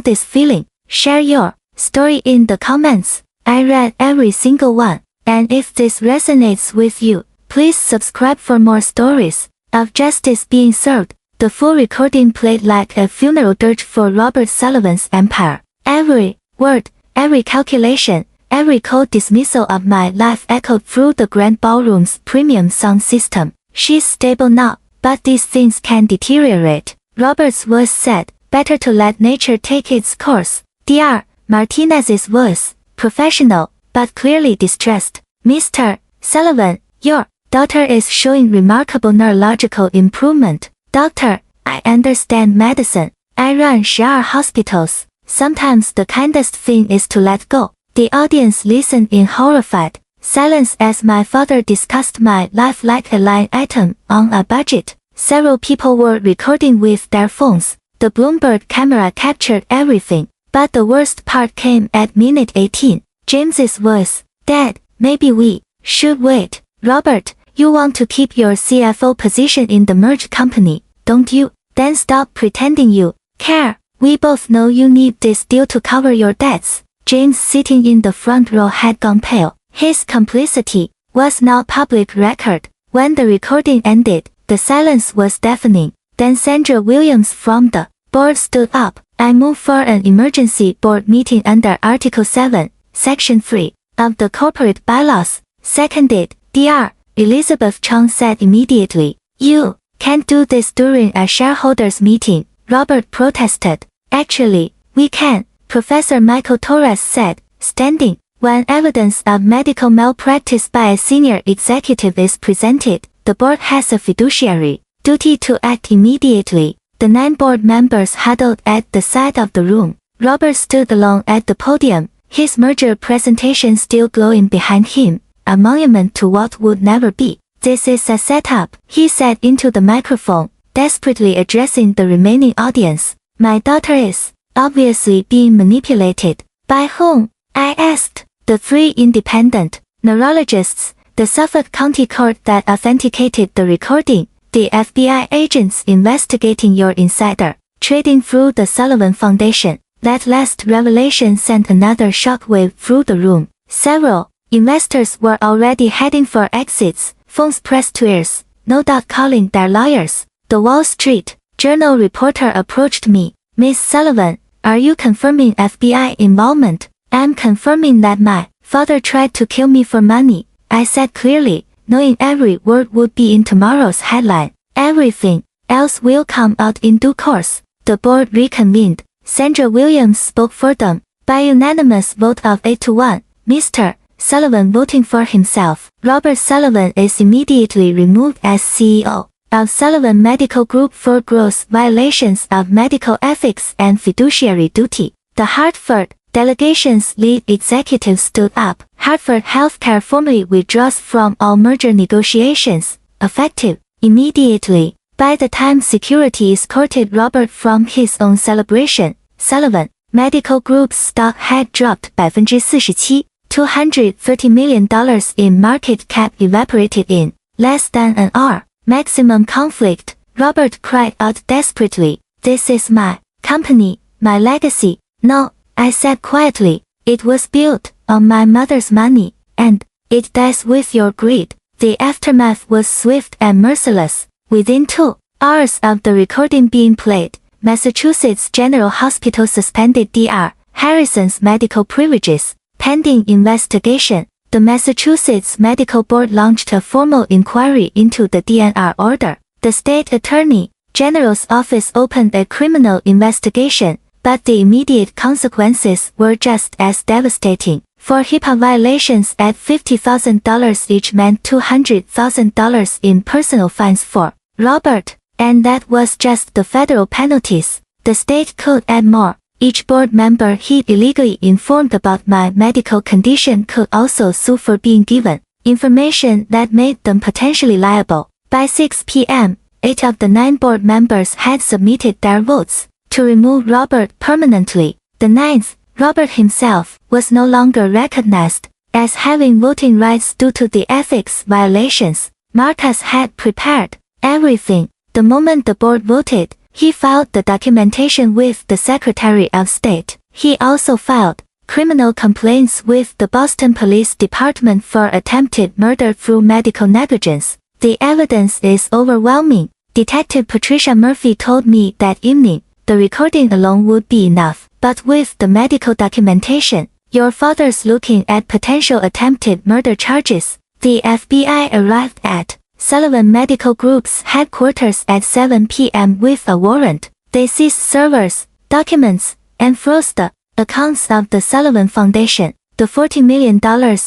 this feeling. Share your story in the comments. I read every single one. And if this resonates with you, please subscribe for more stories of justice being served. The full recording played like a funeral dirge for Robert Sullivan's empire. Every word, every calculation, every cold dismissal of my life echoed through the grand ballroom's premium sound system. "She's stable now, but these things can deteriorate," Robert's voice said. "Better to let nature take its course." Dr. Martinez's voice, professional, but clearly distressed. "Mr. Sullivan, your daughter is showing remarkable neurological improvement. Doctor, I understand medicine. I run 12 hospitals. Sometimes the kindest thing is to let go." The audience listened in horrified silence as my father discussed my life like a line item on a budget. Several people were recording with their phones. The Bloomberg camera captured everything. But the worst part came at minute 18. James's voice, "Dad, maybe we should wait. Robert, you want to keep your CFO position in the merged company, don't you? Then stop pretending you care. We both know you need this deal to cover your debts." James, sitting in the front row, had gone pale. His complicity was now public record. When the recording ended, the silence was deafening. Then Sandra Williams from the board stood up. "I move for an emergency board meeting under Article 7, Section 3 of the corporate bylaws." Seconded. Dr. Elizabeth Chong said immediately. "You can't do this during a shareholders meeting," Robert protested. "Actually, we can," Professor Michael Torres said, standing. "When evidence of medical malpractice by a senior executive is presented, the board has a fiduciary duty to act immediately." The 9 board members huddled at the side of the room. Robert stood alone at the podium, his merger presentation still glowing behind him, a monument to what would never be. "This is a setup," he said into the microphone, desperately addressing the remaining audience. "My daughter is obviously being manipulated." "By whom?" I asked. "The 3 independent neurologists, the Suffolk County Court that authenticated the recording, the FBI agents investigating your insider trading through the Sullivan Foundation." That last revelation sent another shockwave through the room. Several investors were already heading for exits, phones pressed to ears, no doubt calling their lawyers. The Wall Street Journal reporter approached me. "Miss Sullivan, are you confirming FBI involvement?" "I'm confirming that my father tried to kill me for money," I said clearly, knowing every word would be in tomorrow's headline. "Everything else will come out in due course." The board reconvened. Sandra Williams spoke for them. By unanimous vote of 8-1, Mr. Sullivan voting for himself, Robert Sullivan is immediately removed as CEO of Sullivan Medical Group for gross violations of medical ethics and fiduciary duty. The Hartford delegation's lead executive stood up. Hartford Healthcare formally withdraws from all merger negotiations, effective immediately. By the time security escorted Robert from his own celebration, Sullivan Medical Group's stock had dropped 47%, $230 million in market cap evaporated in less than an hour. Maximum conflict. Robert cried out desperately, "This is my company, my legacy." "No," I said quietly, "it was built on my mother's money, and it dies with your greed." The aftermath was swift and merciless. Within 2 hours of the recording being played, Massachusetts General Hospital suspended Dr. Harrison's medical privileges. Pending investigation, the Massachusetts Medical Board launched a formal inquiry into the DNR order. The state attorney general's office opened a criminal investigation, but the immediate consequences were just as devastating. For HIPAA violations at $50,000 each meant $200,000 in personal fines for Robert, and that was just the federal penalties. The state could add more. Each board member he'd illegally informed about my medical condition could also sue for being given information that made them potentially liable. By 6 p.m., 8 of the 9 board members had submitted their votes to remove Robert permanently. The 9th, Robert himself, was no longer recognized as having voting rights due to the ethics violations. Marcus had prepared everything. The moment the board voted, he filed the documentation with the Secretary of State. He also filed criminal complaints with the Boston Police Department for attempted murder through medical negligence. The evidence is overwhelming. Detective Patricia Murphy told me that evening, the recording alone would be enough. But with the medical documentation, your father's looking at potential attempted murder charges. The FBI arrived at Sullivan Medical Group's headquarters at 7 p.m. with a warrant. They seized servers, documents, and froze the accounts of the Sullivan Foundation. The $40 million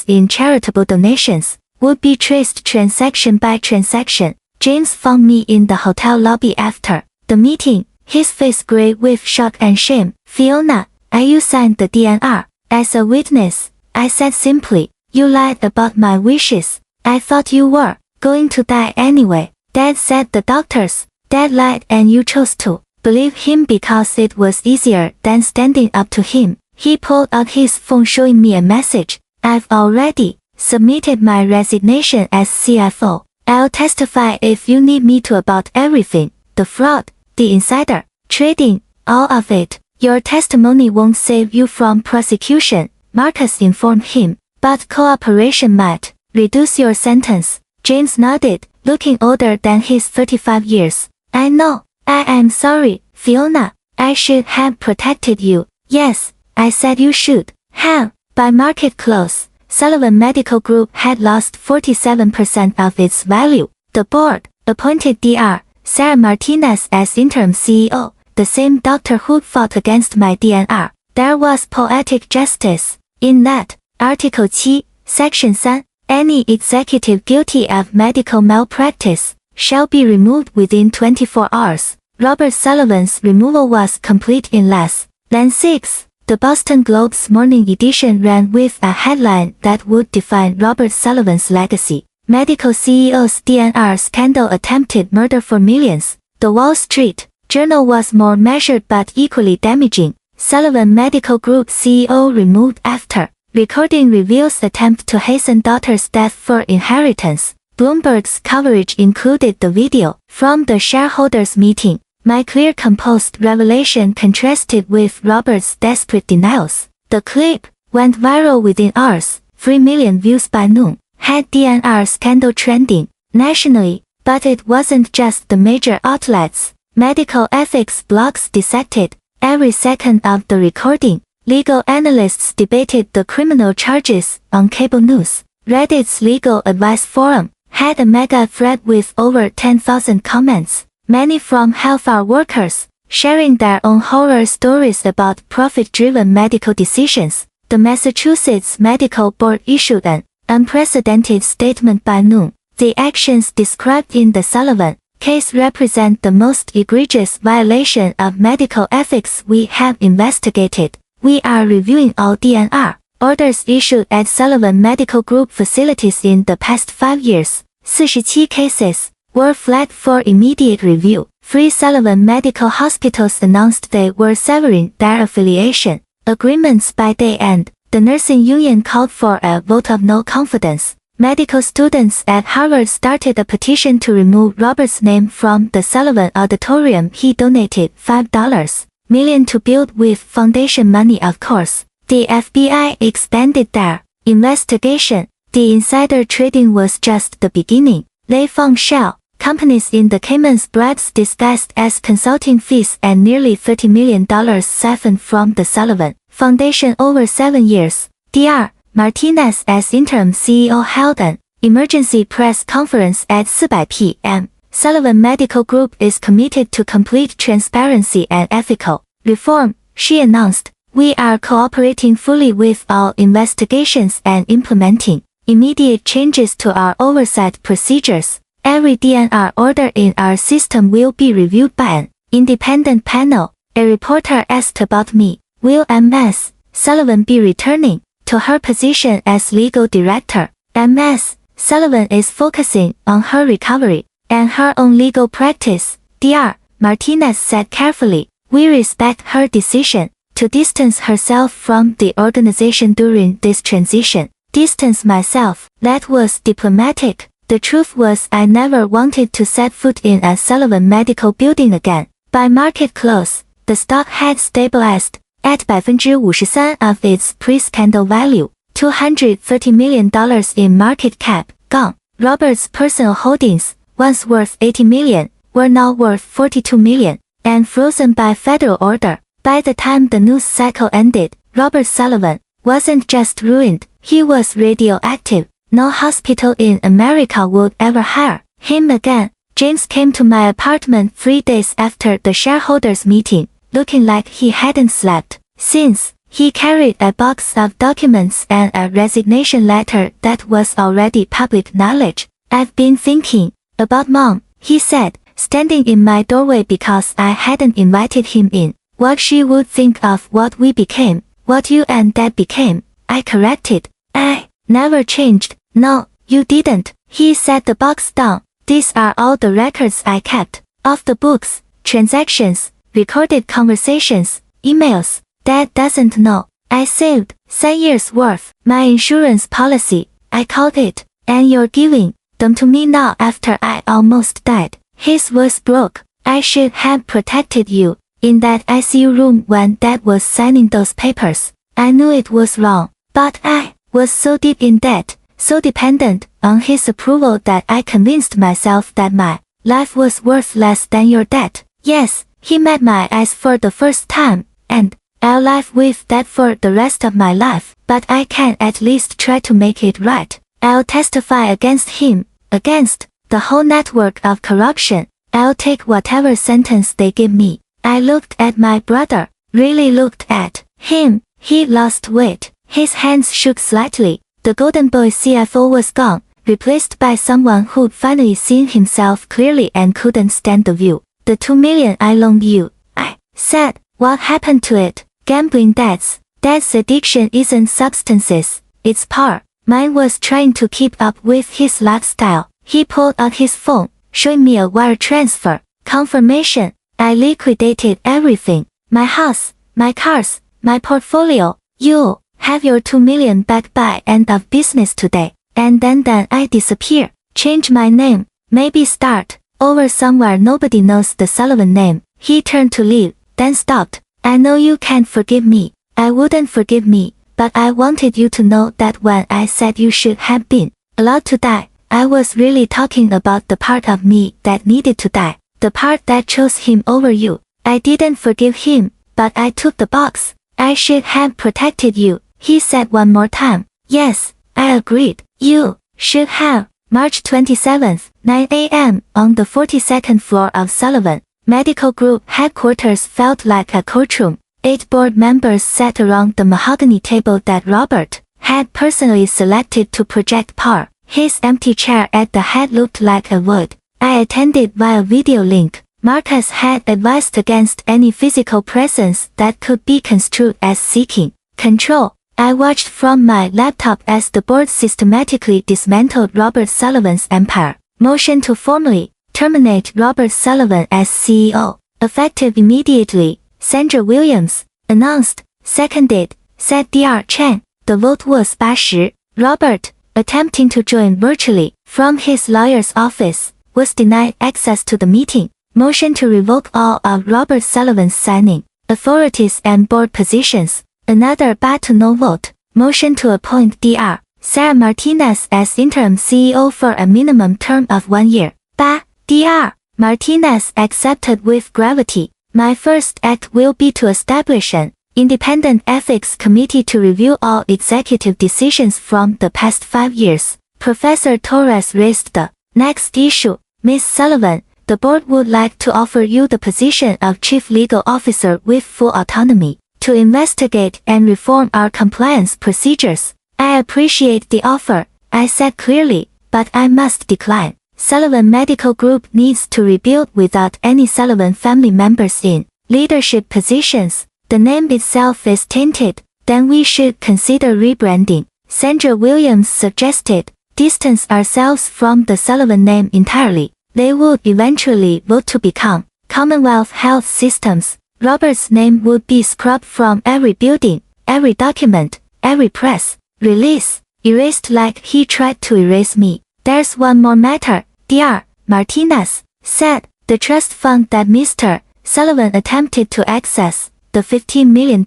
in charitable donations would be traced transaction by transaction. James found me in the hotel lobby after the meeting, his face gray with shock and shame. "Fiona, you signed the DNR." "As a witness," I said simply. "You lied about my wishes. I thought you were going to die anyway." "Dad said the doctors." "Dad lied and you chose to believe him because it was easier than standing up to him." He pulled out his phone showing me a message. "I've already submitted my resignation as CFO. I'll testify if you need me to about everything. The fraud, the insider trading, all of it. Your testimony won't save you from prosecution," Marcus informed him, "but cooperation might reduce your sentence." James nodded, looking older than his 35 years. "I know. I am sorry, Fiona. I should have protected you." "Yes," I said, "you should have." By market close, Sullivan Medical Group had lost 47% of its value. The board appointed Dr. Sarah Martinez as interim CEO, the same doctor who fought against my DNR. There was poetic justice in that. Article 7, Section 3, any executive guilty of medical malpractice shall be removed within 24 hours. Robert Sullivan's removal was complete in less than 6. The Boston Globe's morning edition ran with a headline that would define Robert Sullivan's legacy. Medical CEO's DNR scandal attempted murder for millions. The Wall Street Journal was more measured but equally damaging. Sullivan Medical Group CEO removed after recording reveals attempt to hasten daughter's death for inheritance. Bloomberg's coverage included the video from the shareholders' meeting. My clear, composed revelation contrasted with Robert's desperate denials. The clip went viral within hours, 3 million views by noon, had DNR scandal trending nationally, but it wasn't just the major outlets. Medical ethics blogs dissected every second of the recording. Legal analysts debated the criminal charges on cable news. Reddit's legal advice forum had a mega thread with over 10,000 comments, many from healthcare workers, sharing their own horror stories about profit-driven medical decisions. The Massachusetts Medical Board issued an unprecedented statement by noon. The actions described in the Sullivan case represent the most egregious violation of medical ethics we have investigated. We are reviewing all DNR orders issued at Sullivan Medical Group facilities in the past 5 years. 47 cases were flagged for immediate review. Three Sullivan medical hospitals announced they were severing their affiliation agreements by day end. The nursing union called for a vote of no confidence. Medical students at Harvard started a petition to remove Robert's name from the Sullivan Auditorium. He donated $5 million to build with foundation money, of course. The FBI expanded their investigation. The insider trading was just the beginning. They found shell companies in the Caymans bribes disguised as consulting fees and nearly $30 million siphoned from the Sullivan Foundation over 7 years. Dr. Martinez as interim CEO held an emergency press conference at 4:00 p.m. Sullivan Medical Group is committed to complete transparency and ethical reform, she announced. We are cooperating fully with all investigations and implementing immediate changes to our oversight procedures. Every DNR order in our system will be reviewed by an independent panel. A reporter asked about me. Will Ms. Sullivan be returning to her position as legal director? Ms. Sullivan is focusing on her recovery and her own legal practice, Dr. Martinez said carefully. We respect her decision to distance herself from the organization during this transition. Distance myself, that was diplomatic. The truth was I never wanted to set foot in a Sullivan medical building again. By market close, the stock had stabilized at 53% of its pre-scandal value, $230 million in market cap, gone. Robert's personal holdings, once worth $80 million, were now worth $42 million, and frozen by federal order. By the time the news cycle ended, Robert Sullivan wasn't just ruined, he was radioactive. No hospital in America would ever hire him again. James came to my apartment 3 days after the shareholders meeting, looking like he hadn't slept since. He carried a box of documents and a resignation letter that was already public knowledge. I've been thinking about Mom, he said, standing in my doorway because I hadn't invited him in. What she would think of what we became, what you and Dad became. I corrected. I never changed. No, you didn't. He set the box down. These are all the records I kept. Of the books, transactions, recorded conversations, emails. Dad doesn't know. I saved 7 years worth. My insurance policy, I called it. And you're giving them to me now after I almost died. His voice broke. I should have protected you in that ICU room when Dad was signing those papers. I knew it was wrong, but I was so deep in debt, so dependent on his approval that I convinced myself that my life was worth less than your debt. Yes, he met my eyes for the first time, and I'll live with that for the rest of my life, but I can at least try to make it right. I'll testify against him, against the whole network of corruption. I'll take whatever sentence they give me. I looked at my brother, really looked at him. He lost weight. His hands shook slightly. The golden boy CFO was gone, replaced by someone who'd finally seen himself clearly and couldn't stand the view. The $2 million I loaned you, I said. What happened to it? Gambling debts. Dad's addiction isn't substances, it's power. Mine was trying to keep up with his lifestyle. He pulled out his phone, showing me a wire transfer confirmation. I liquidated everything. My house, my cars, my portfolio. You have your $2 million back by end of business today. And then I disappear. Change my name. Maybe start over somewhere nobody knows the Sullivan name. He turned to leave, then stopped. I know you can't forgive me. I wouldn't forgive me, but I wanted you to know that when I said you should have been allowed to die, I was really talking about the part of me that needed to die. The part that chose him over you. I didn't forgive him, but I took the box. I should have protected you, he said one more time. Yes, I agreed. You should have. March 27th, 9 a.m. on the 42nd floor of Sullivan Medical Group headquarters felt like a courtroom. 8 board members sat around the mahogany table that Robert had personally selected to project power. His empty chair at the head looked like a wood. I attended via video link. Marcus had advised against any physical presence that could be construed as seeking control. I watched from my laptop as the board systematically dismantled Robert Sullivan's empire. Motion to formally terminate Robert Sullivan as CEO, effective immediately, Sandra Williams, announced, seconded, said Dr. Chen. The vote was 80. Robert, attempting to join virtually from his lawyer's office, was denied access to the meeting. Motion to revoke all of Robert Sullivan's signing authorities and board positions. Another 8-0 vote. Motion to appoint Dr. Sarah Martinez as interim CEO for a minimum term of 1 year. 8. Dr. Martinez accepted with gravity. My first act will be to establish an independent ethics committee to review all executive decisions from the past 5 years. Professor Torres raised the next issue. Ms. Sullivan, the board would like to offer you the position of Chief Legal Officer with full autonomy to investigate and reform our compliance procedures. I appreciate the offer, I said clearly, but I must decline. Sullivan Medical Group needs to rebuild without any Sullivan family members in leadership positions. The name itself is tainted, then we should consider rebranding. Sandra Williams suggested, distance ourselves from the Sullivan name entirely. They would eventually vote to become Commonwealth Health Systems. Robert's name would be scrubbed from every building, every document, every press release, erased like he tried to erase me. There's one more matter, Dr. Martinez said, the trust fund that Mr. Sullivan attempted to access, the $15 million.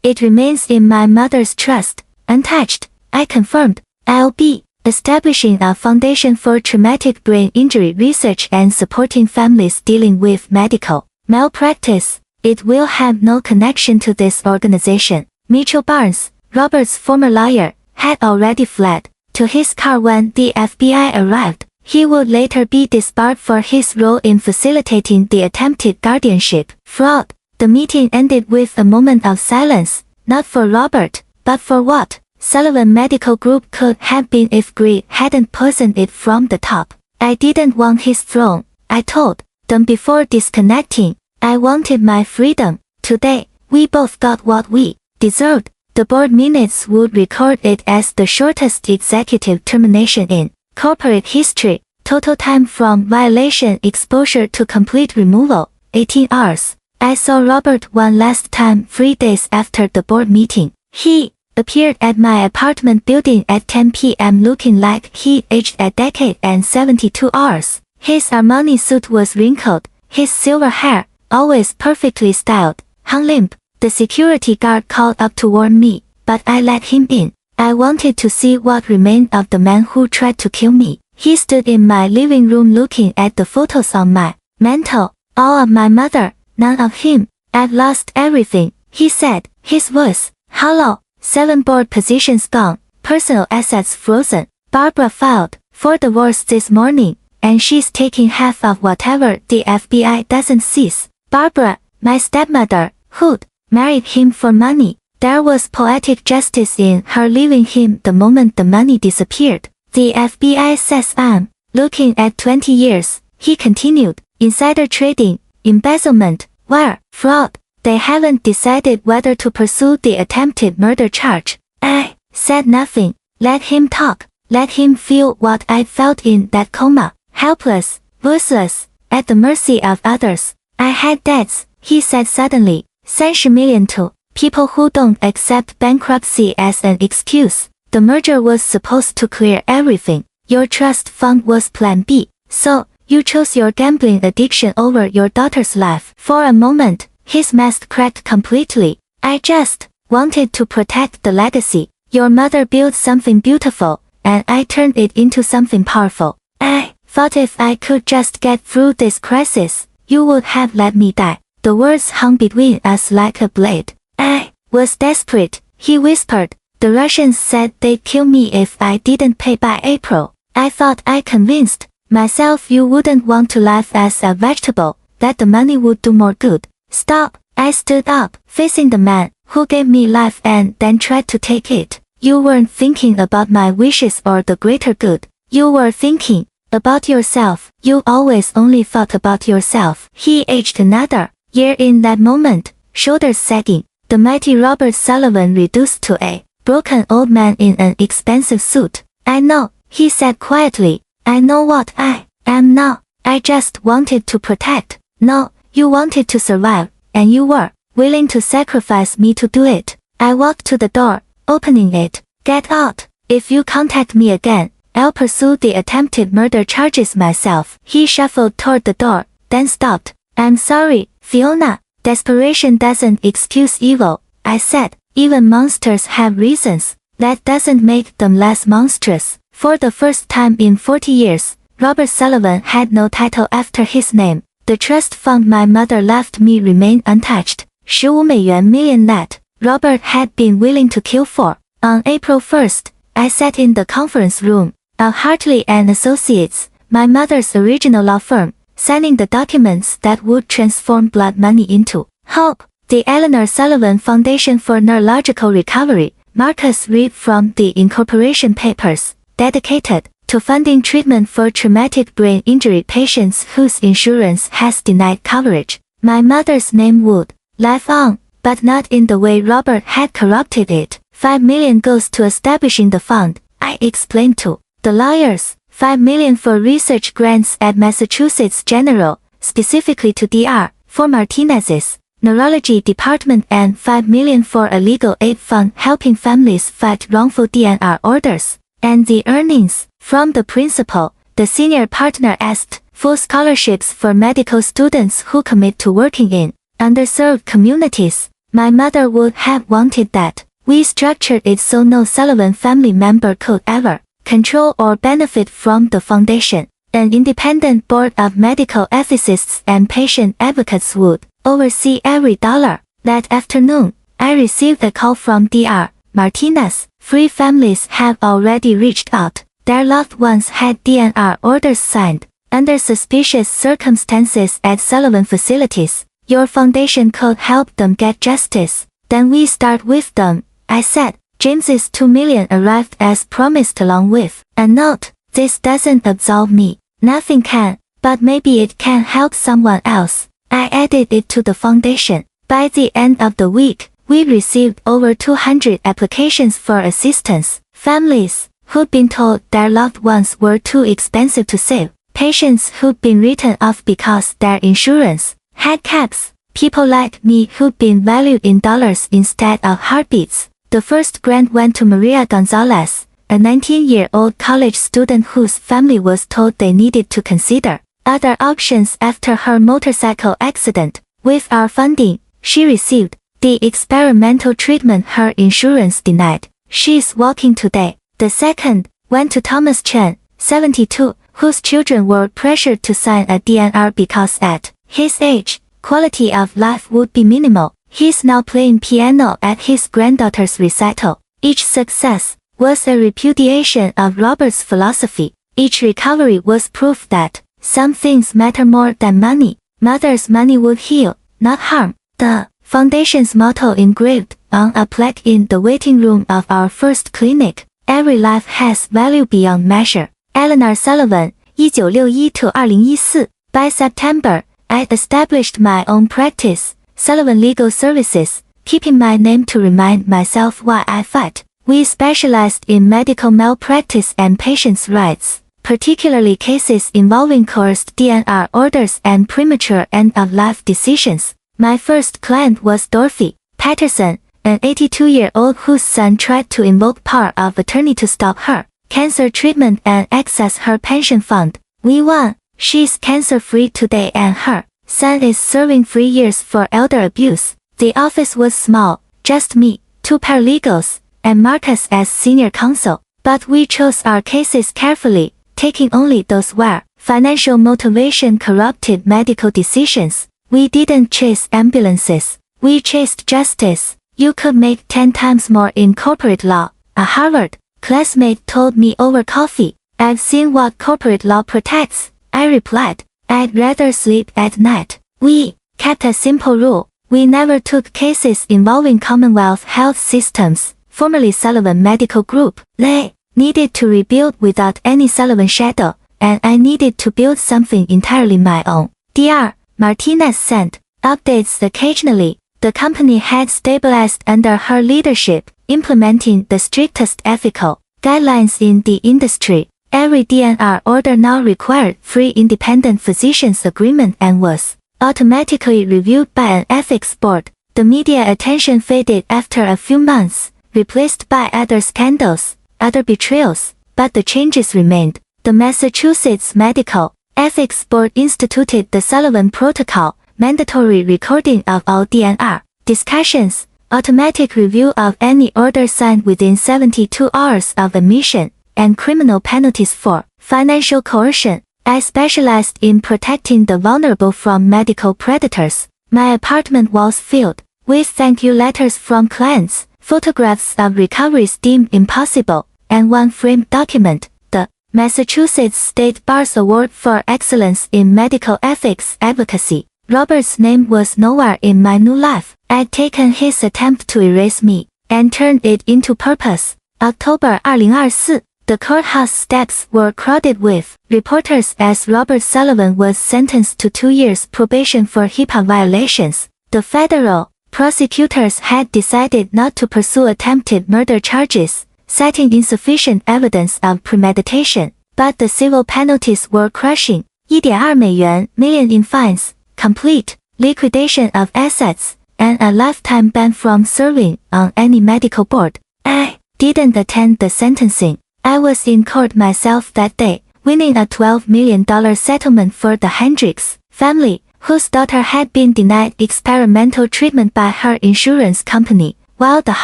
It remains in my mother's trust, untouched. I confirmed. I'll be establishing a foundation for traumatic brain injury research and supporting families dealing with medical malpractice. It will have no connection to this organization. Mitchell Barnes, Robert's former lawyer, had already fled to his car when the FBI arrived. He would later be disbarred for his role in facilitating the attempted guardianship fraud. The meeting ended with a moment of silence, not for Robert, but for what Sullivan Medical Group could have been if greed hadn't poisoned it from the top. I didn't want his throne, I told them before disconnecting. I wanted my freedom. Today, we both got what we deserved. The board minutes would record it as the shortest executive termination in corporate history. Total time from violation exposure to complete removal, 18 hours. I saw Robert one last time 3 days after the board meeting. He appeared at my apartment building at 10 p.m. looking like he aged a decade and 72 hours. His Armani suit was wrinkled, his silver hair, always perfectly styled, hung limp. The security guard called up to warn me, but I let him in. I wanted to see what remained of the man who tried to kill me. He stood in my living room looking at the photos on my mantle, all of my mother, none of him. I've lost everything, he said, his voice hollow. 7 board positions gone, personal assets frozen. Barbara filed for divorce this morning, and she's taking half of whatever the FBI doesn't seize. Barbara, my stepmother, who'd married him for money. There was poetic justice in her leaving him the moment the money disappeared. The FBI says I'm looking at 20 years, he continued. Insider trading, embezzlement, wire, fraud. They haven't decided whether to pursue the attempted murder charge. I said nothing. Let him talk. Let him feel what I felt in that coma. Helpless, voiceless, at the mercy of others. I had debts, he said suddenly. 30 million to people who don't accept bankruptcy as an excuse. The merger was supposed to clear everything. Your trust fund was plan B. So, you chose your gambling addiction over your daughter's life. For a moment, his mask cracked completely. I just wanted to protect the legacy. Your mother built something beautiful, and I turned it into something powerful. I thought if I could just get through this crisis, you would have let me die. The words hung between us like a blade. I was desperate, he whispered. The Russians said they'd kill me if I didn't pay by April. I thought I convinced myself you wouldn't want to live as a vegetable, that the money would do more good. Stop. I stood up, facing the man who gave me life and then tried to take it. You weren't thinking about my wishes or the greater good. You were thinking about yourself. You always only thought about yourself. He aged another year in that moment, shoulders sagging. The mighty Robert Sullivan reduced to a broken old man in an expensive suit. I know, he said quietly. I know what I am now. I just wanted to protect. No, you wanted to survive, and you were willing to sacrifice me to do it. I walked to the door, opening it. Get out. If you contact me again, I'll pursue the attempted murder charges myself. He shuffled toward the door, then stopped. I'm sorry, Fiona. Desperation doesn't excuse evil, I said. Even monsters have reasons. That doesn't make them less monstrous. For the first time in 40 years, Robert Sullivan had no title after his name. The trust fund my mother left me remained untouched. 15 million that Robert had been willing to kill for. On April 1st, I sat in the conference room of Hartley and Associates, my mother's original law firm, signing the documents that would transform blood money into hope. The Eleanor Sullivan Foundation for Neurological Recovery, Marcus read from the incorporation papers, dedicated to funding treatment for traumatic brain injury patients whose insurance has denied coverage. My mother's name would live on, but not in the way Robert had corrupted it. 5 million goes to establishing the fund, I explained to the lawyers. 5 million for research grants at Massachusetts General, specifically to Dr. for Martinez's neurology department, and 5 million for a legal aid fund helping families fight wrongful DNR orders. And the earnings from the principal, the senior partner asked, full scholarships for medical students who commit to working in underserved communities. My mother would have wanted that. We structured it so no Sullivan family member could ever control or benefit from the foundation. An independent board of medical ethicists and patient advocates would oversee every dollar. That afternoon, I received a call from Dr. Martinez. 3 families have already reached out. Their loved ones had DNR orders signed under suspicious circumstances at Sullivan facilities. Your foundation could help them get justice. Then we start with them, I said. James's 2 million arrived as promised along with a note. This doesn't absolve me. Nothing can, but maybe it can help someone else. I added it to the foundation. By the end of the week, we received over 200 applications for assistance. Families who'd been told their loved ones were too expensive to save. Patients who'd been written off because their insurance had caps. People like me who'd been valued in dollars instead of heartbeats. The first grant went to Maria Gonzalez, a 19-year-old college student whose family was told they needed to consider other options after her motorcycle accident. With our funding, she received the experimental treatment her insurance denied. She's walking today. The second went to Thomas Chen, 72, whose children were pressured to sign a DNR because at his age, quality of life would be minimal. He's now playing piano at his granddaughter's recital. Each success was a repudiation of Robert's philosophy. Each recovery was proof that some things matter more than money. Mother's money would heal, not harm. The foundation's motto engraved on a plaque in the waiting room of our first clinic. Every life has value beyond measure. Eleanor Sullivan, 1961-2014. By September, I established my own practice, Sullivan Legal Services, keeping my name to remind myself why I fight. We specialized in medical malpractice and patients' rights, particularly cases involving coerced DNR orders and premature end-of-life decisions. My first client was Dorothy Patterson, an 82-year-old whose son tried to invoke power of attorney to stop her cancer treatment and access her pension fund. We won. She's cancer-free today and her son is serving 3 years for elder abuse. The office was small, just me, 2 paralegals, and Marcus as senior counsel. But we chose our cases carefully, taking only those where financial motivation corrupted medical decisions. We didn't chase ambulances. We chased justice. You could make 10 times more in corporate law, a Harvard classmate told me over coffee. I've seen what corporate law protects, I replied. I'd rather sleep at night. We kept a simple rule. We never took cases involving Commonwealth Health Systems, formerly Sullivan Medical Group. They needed to rebuild without any Sullivan shadow, and I needed to build something entirely my own. Dr. Martinez sent updates occasionally. The company had stabilized under her leadership, implementing the strictest ethical guidelines in the industry. Every DNR order now required free independent physician's agreement and was automatically reviewed by an ethics board. The media attention faded after a few months, replaced by other scandals, other betrayals, but the changes remained. The Massachusetts Medical Ethics Board instituted the Sullivan Protocol, mandatory recording of all DNR discussions, automatic review of any order signed within 72 hours of admission, and criminal penalties for financial coercion. I specialized in protecting the vulnerable from medical predators. My apartment walls filled with thank you letters from clients, photographs of recoveries deemed impossible, and one framed document, the Massachusetts State Bar's Award for Excellence in Medical Ethics Advocacy. Robert's name was nowhere in my new life. I'd taken his attempt to erase me and turned it into purpose. October 2024. The courthouse steps were crowded with reporters as Robert Sullivan was sentenced to 2 years probation for HIPAA violations. The federal prosecutors had decided not to pursue attempted murder charges, citing insufficient evidence of premeditation, but the civil penalties were crushing. $1.2 million in fines, complete liquidation of assets, and a lifetime ban from serving on any medical board. I didn't attend the sentencing. I was in court myself that day, winning a $12 million settlement for the Hendricks family, whose daughter had been denied experimental treatment by her insurance company, while the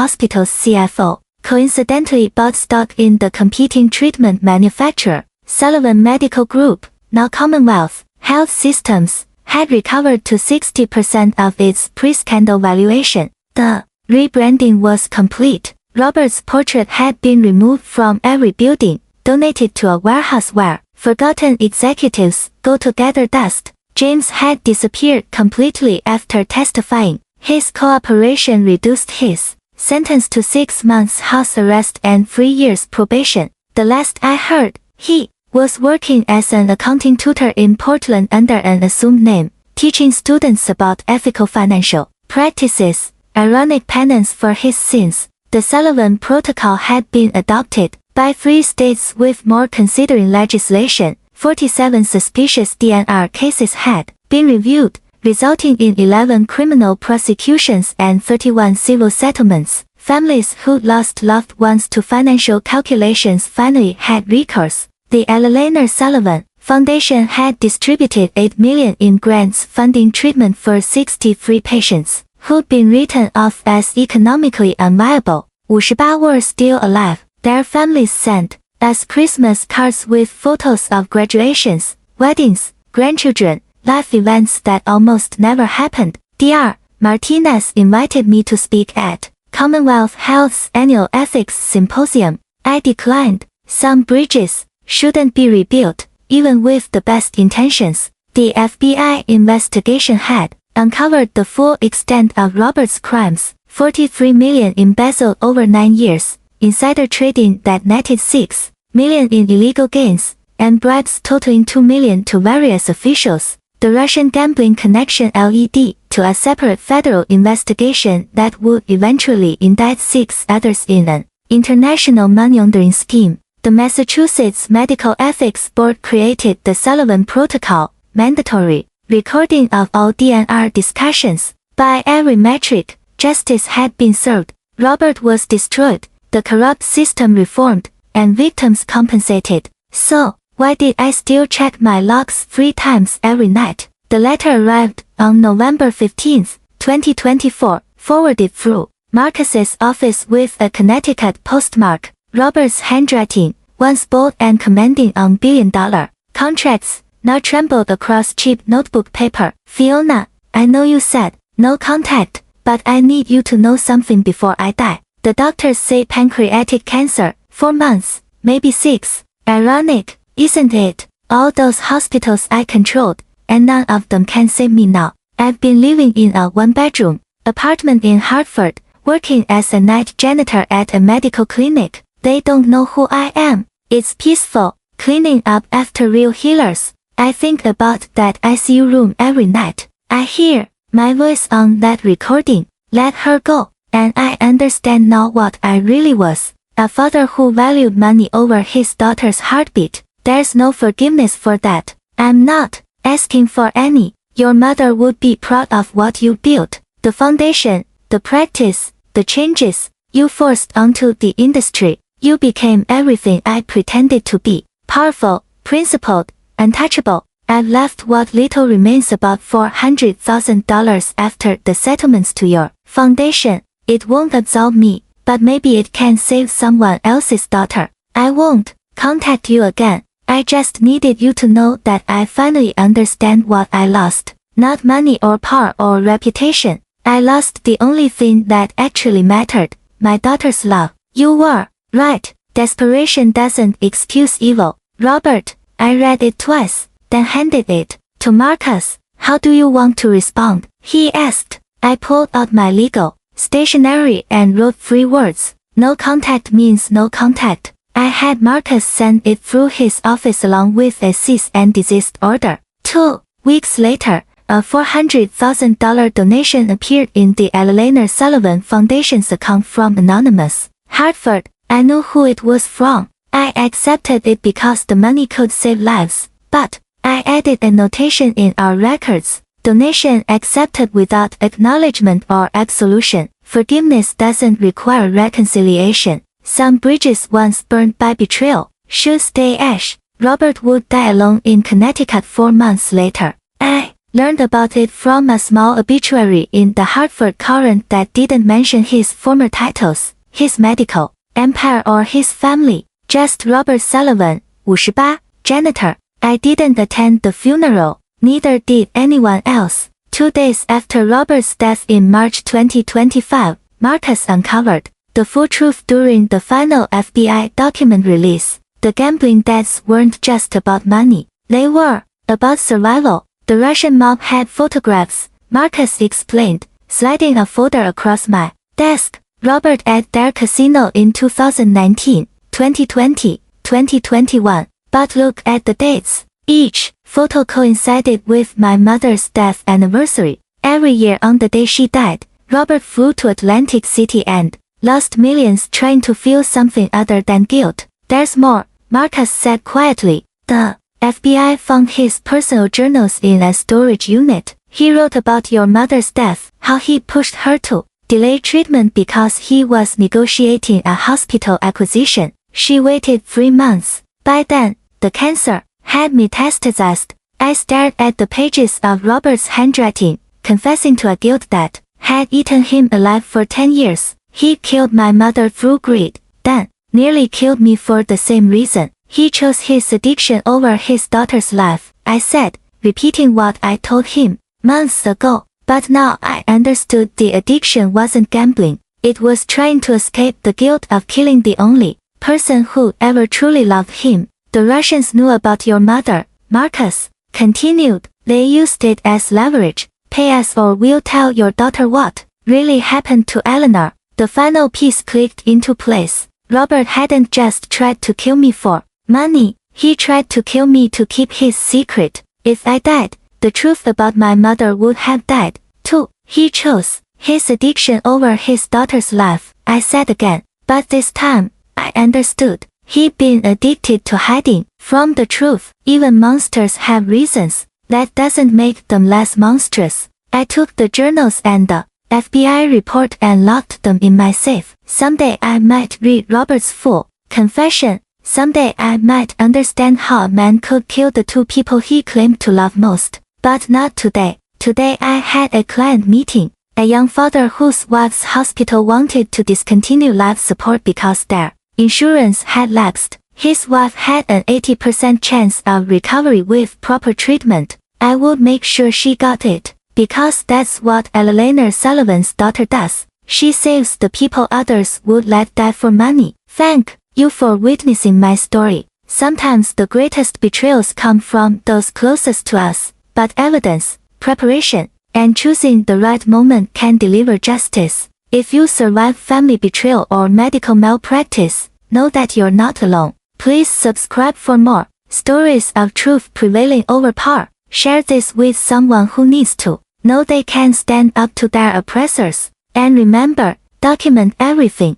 hospital's CFO coincidentally bought stock in the competing treatment manufacturer. Sullivan Medical Group, now Commonwealth Health Systems, had recovered to 60% of its pre-scandal valuation. The rebranding was complete. Robert's portrait had been removed from every building, donated to a warehouse where forgotten executives go to gather dust. James had disappeared completely after testifying. His cooperation reduced his sentence to 6 months house arrest and 3 years probation. The last I heard, he was working as an accounting tutor in Portland under an assumed name, teaching students about ethical financial practices, ironic penance for his sins. The Sullivan Protocol had been adopted by 3 states with more considering legislation. 47 suspicious DNR cases had been reviewed, resulting in 11 criminal prosecutions and 31 civil settlements. Families who lost loved ones to financial calculations finally had recourse. The Eleanor Sullivan Foundation had distributed $8 million in grants funding treatment for 63 patients who'd been written off as economically unviable. 58 were still alive. Their families sent us Christmas cards with photos of graduations, weddings, grandchildren, life events that almost never happened. Dr. Martinez invited me to speak at Commonwealth Health's annual ethics symposium. I declined. Some bridges shouldn't be rebuilt, even with the best intentions. The FBI investigation had uncovered the full extent of Robert's crimes. $43 million embezzled over 9 years, insider trading that netted $6 million in illegal gains, and bribes totaling $2 million to various officials. The Russian gambling connection led to a separate federal investigation that would eventually indict 6 others in an international money laundering scheme. The Massachusetts Medical Ethics Board created the Sullivan Protocol, mandatory recording of all DNR discussions. By every metric, justice had been served. Robert was destroyed, the corrupt system reformed, and victims compensated. So, why did I still check my logs 3 times every night? The letter arrived on November 15, 2024, forwarded through Marcus's office with a Connecticut postmark. Robert's handwriting, once bold and commanding on billion-dollar contracts, now trembled across cheap notebook paper. Fiona, I know you said no contact, but I need you to know something before I die. The doctors say pancreatic cancer, 4 months, maybe 6. Ironic, isn't it? All those hospitals I controlled, and none of them can save me now. I've been living in a 1-bedroom apartment in Hartford, working as a night janitor at a medical clinic. They don't know who I am. It's peaceful, cleaning up after real healers. I think about that ICU room every night. I hear my voice on that recording. Let her go. And I understand now what I really was. A father who valued money over his daughter's heartbeat. There's no forgiveness for that. I'm not asking for any. Your mother would be proud of what you built. The foundation, the practice, the changes you forced onto the industry. You became everything I pretended to be. Powerful, principled, untouchable. I've left what little remains, about $400,000 after the settlements, to your foundation. It won't absolve me, but maybe it can save someone else's daughter. I won't contact you again. I just needed you to know that I finally understand what I lost. Not money or power or reputation. I lost the only thing that actually mattered, my daughter's love. You were right. Desperation doesn't excuse evil. Robert, I read it twice, then handed it to Marcus. How do you want to respond? He asked. I pulled out my legal stationery and wrote 3 words. No contact means no contact. I had Marcus send it through his office along with a cease and desist order. 2 weeks later, a $400,000 donation appeared in the Eleanor Sullivan Foundation's account from Anonymous, Hartford. I knew who it was from. I accepted it because the money could save lives, but I added a notation in our records. Donation accepted without acknowledgement or absolution. Forgiveness doesn't require reconciliation. Some bridges once burned by betrayal should stay ash. Robert would die alone in Connecticut 4 months later. I learned about it from a small obituary in the Hartford Courant that didn't mention his former titles, his medical empire or his family. Just Robert Sullivan, 58, janitor. I didn't attend the funeral, neither did anyone else. 2 days after Robert's death in March 2025, Marcus uncovered the full truth during the final FBI document release. The gambling debts weren't just about money. They were about survival. The Russian mob had photographs, Marcus explained, sliding a folder across my desk. Robert at their casino in 2019, 2020, 2021. But look at the dates. Each photo coincided with my mother's death anniversary. Every year on the day she died, Robert flew to Atlantic City and lost millions trying to feel something other than guilt. There's more, Marcus said quietly. The FBI found his personal journals in a storage unit. He wrote about your mother's death, how he pushed her to delay treatment because he was negotiating a hospital acquisition. She waited 3 months. By then, the cancer had metastasized. I stared at the pages of Robert's handwriting, confessing to a guilt that had eaten him alive for 10 years. He killed my mother through greed, then nearly killed me for the same reason. He chose his addiction over his daughter's life, I said, repeating what I told him months ago. But now I understood the addiction wasn't gambling. It was trying to escape the guilt of killing the only person who ever truly loved him. The Russians knew about your mother, Marcus continued. They used it as leverage. Pay us or we'll tell your daughter what really happened to Eleanor. The final piece clicked into place. Robert hadn't just tried to kill me for money. He tried to kill me to keep his secret. If I died, the truth about my mother would have died, too. He chose his addiction over his daughter's life, I said again. But this time, I understood. He'd been addicted to hiding from the truth. Even monsters have reasons. That doesn't make them less monstrous. I took the journals and the FBI report and locked them in my safe. Someday I might read Robert's full confession. Someday I might understand how a man could kill the 2 people he claimed to love most. But not today. Today I had a client meeting. A young father whose wife's hospital wanted to discontinue life support because their insurance had lapsed. His wife had an 80% chance of recovery with proper treatment. I would make sure she got it. Because that's what Eleanor Sullivan's daughter does. She saves the people others would let die for money. Thank you for witnessing my story. Sometimes the greatest betrayals come from those closest to us, but evidence, preparation, and choosing the right moment can deliver justice. If you survive family betrayal or medical malpractice, know that you're not alone. Please subscribe for more stories of truth prevailing over power. Share this with someone who needs to know they can stand up to their oppressors. And remember, document everything.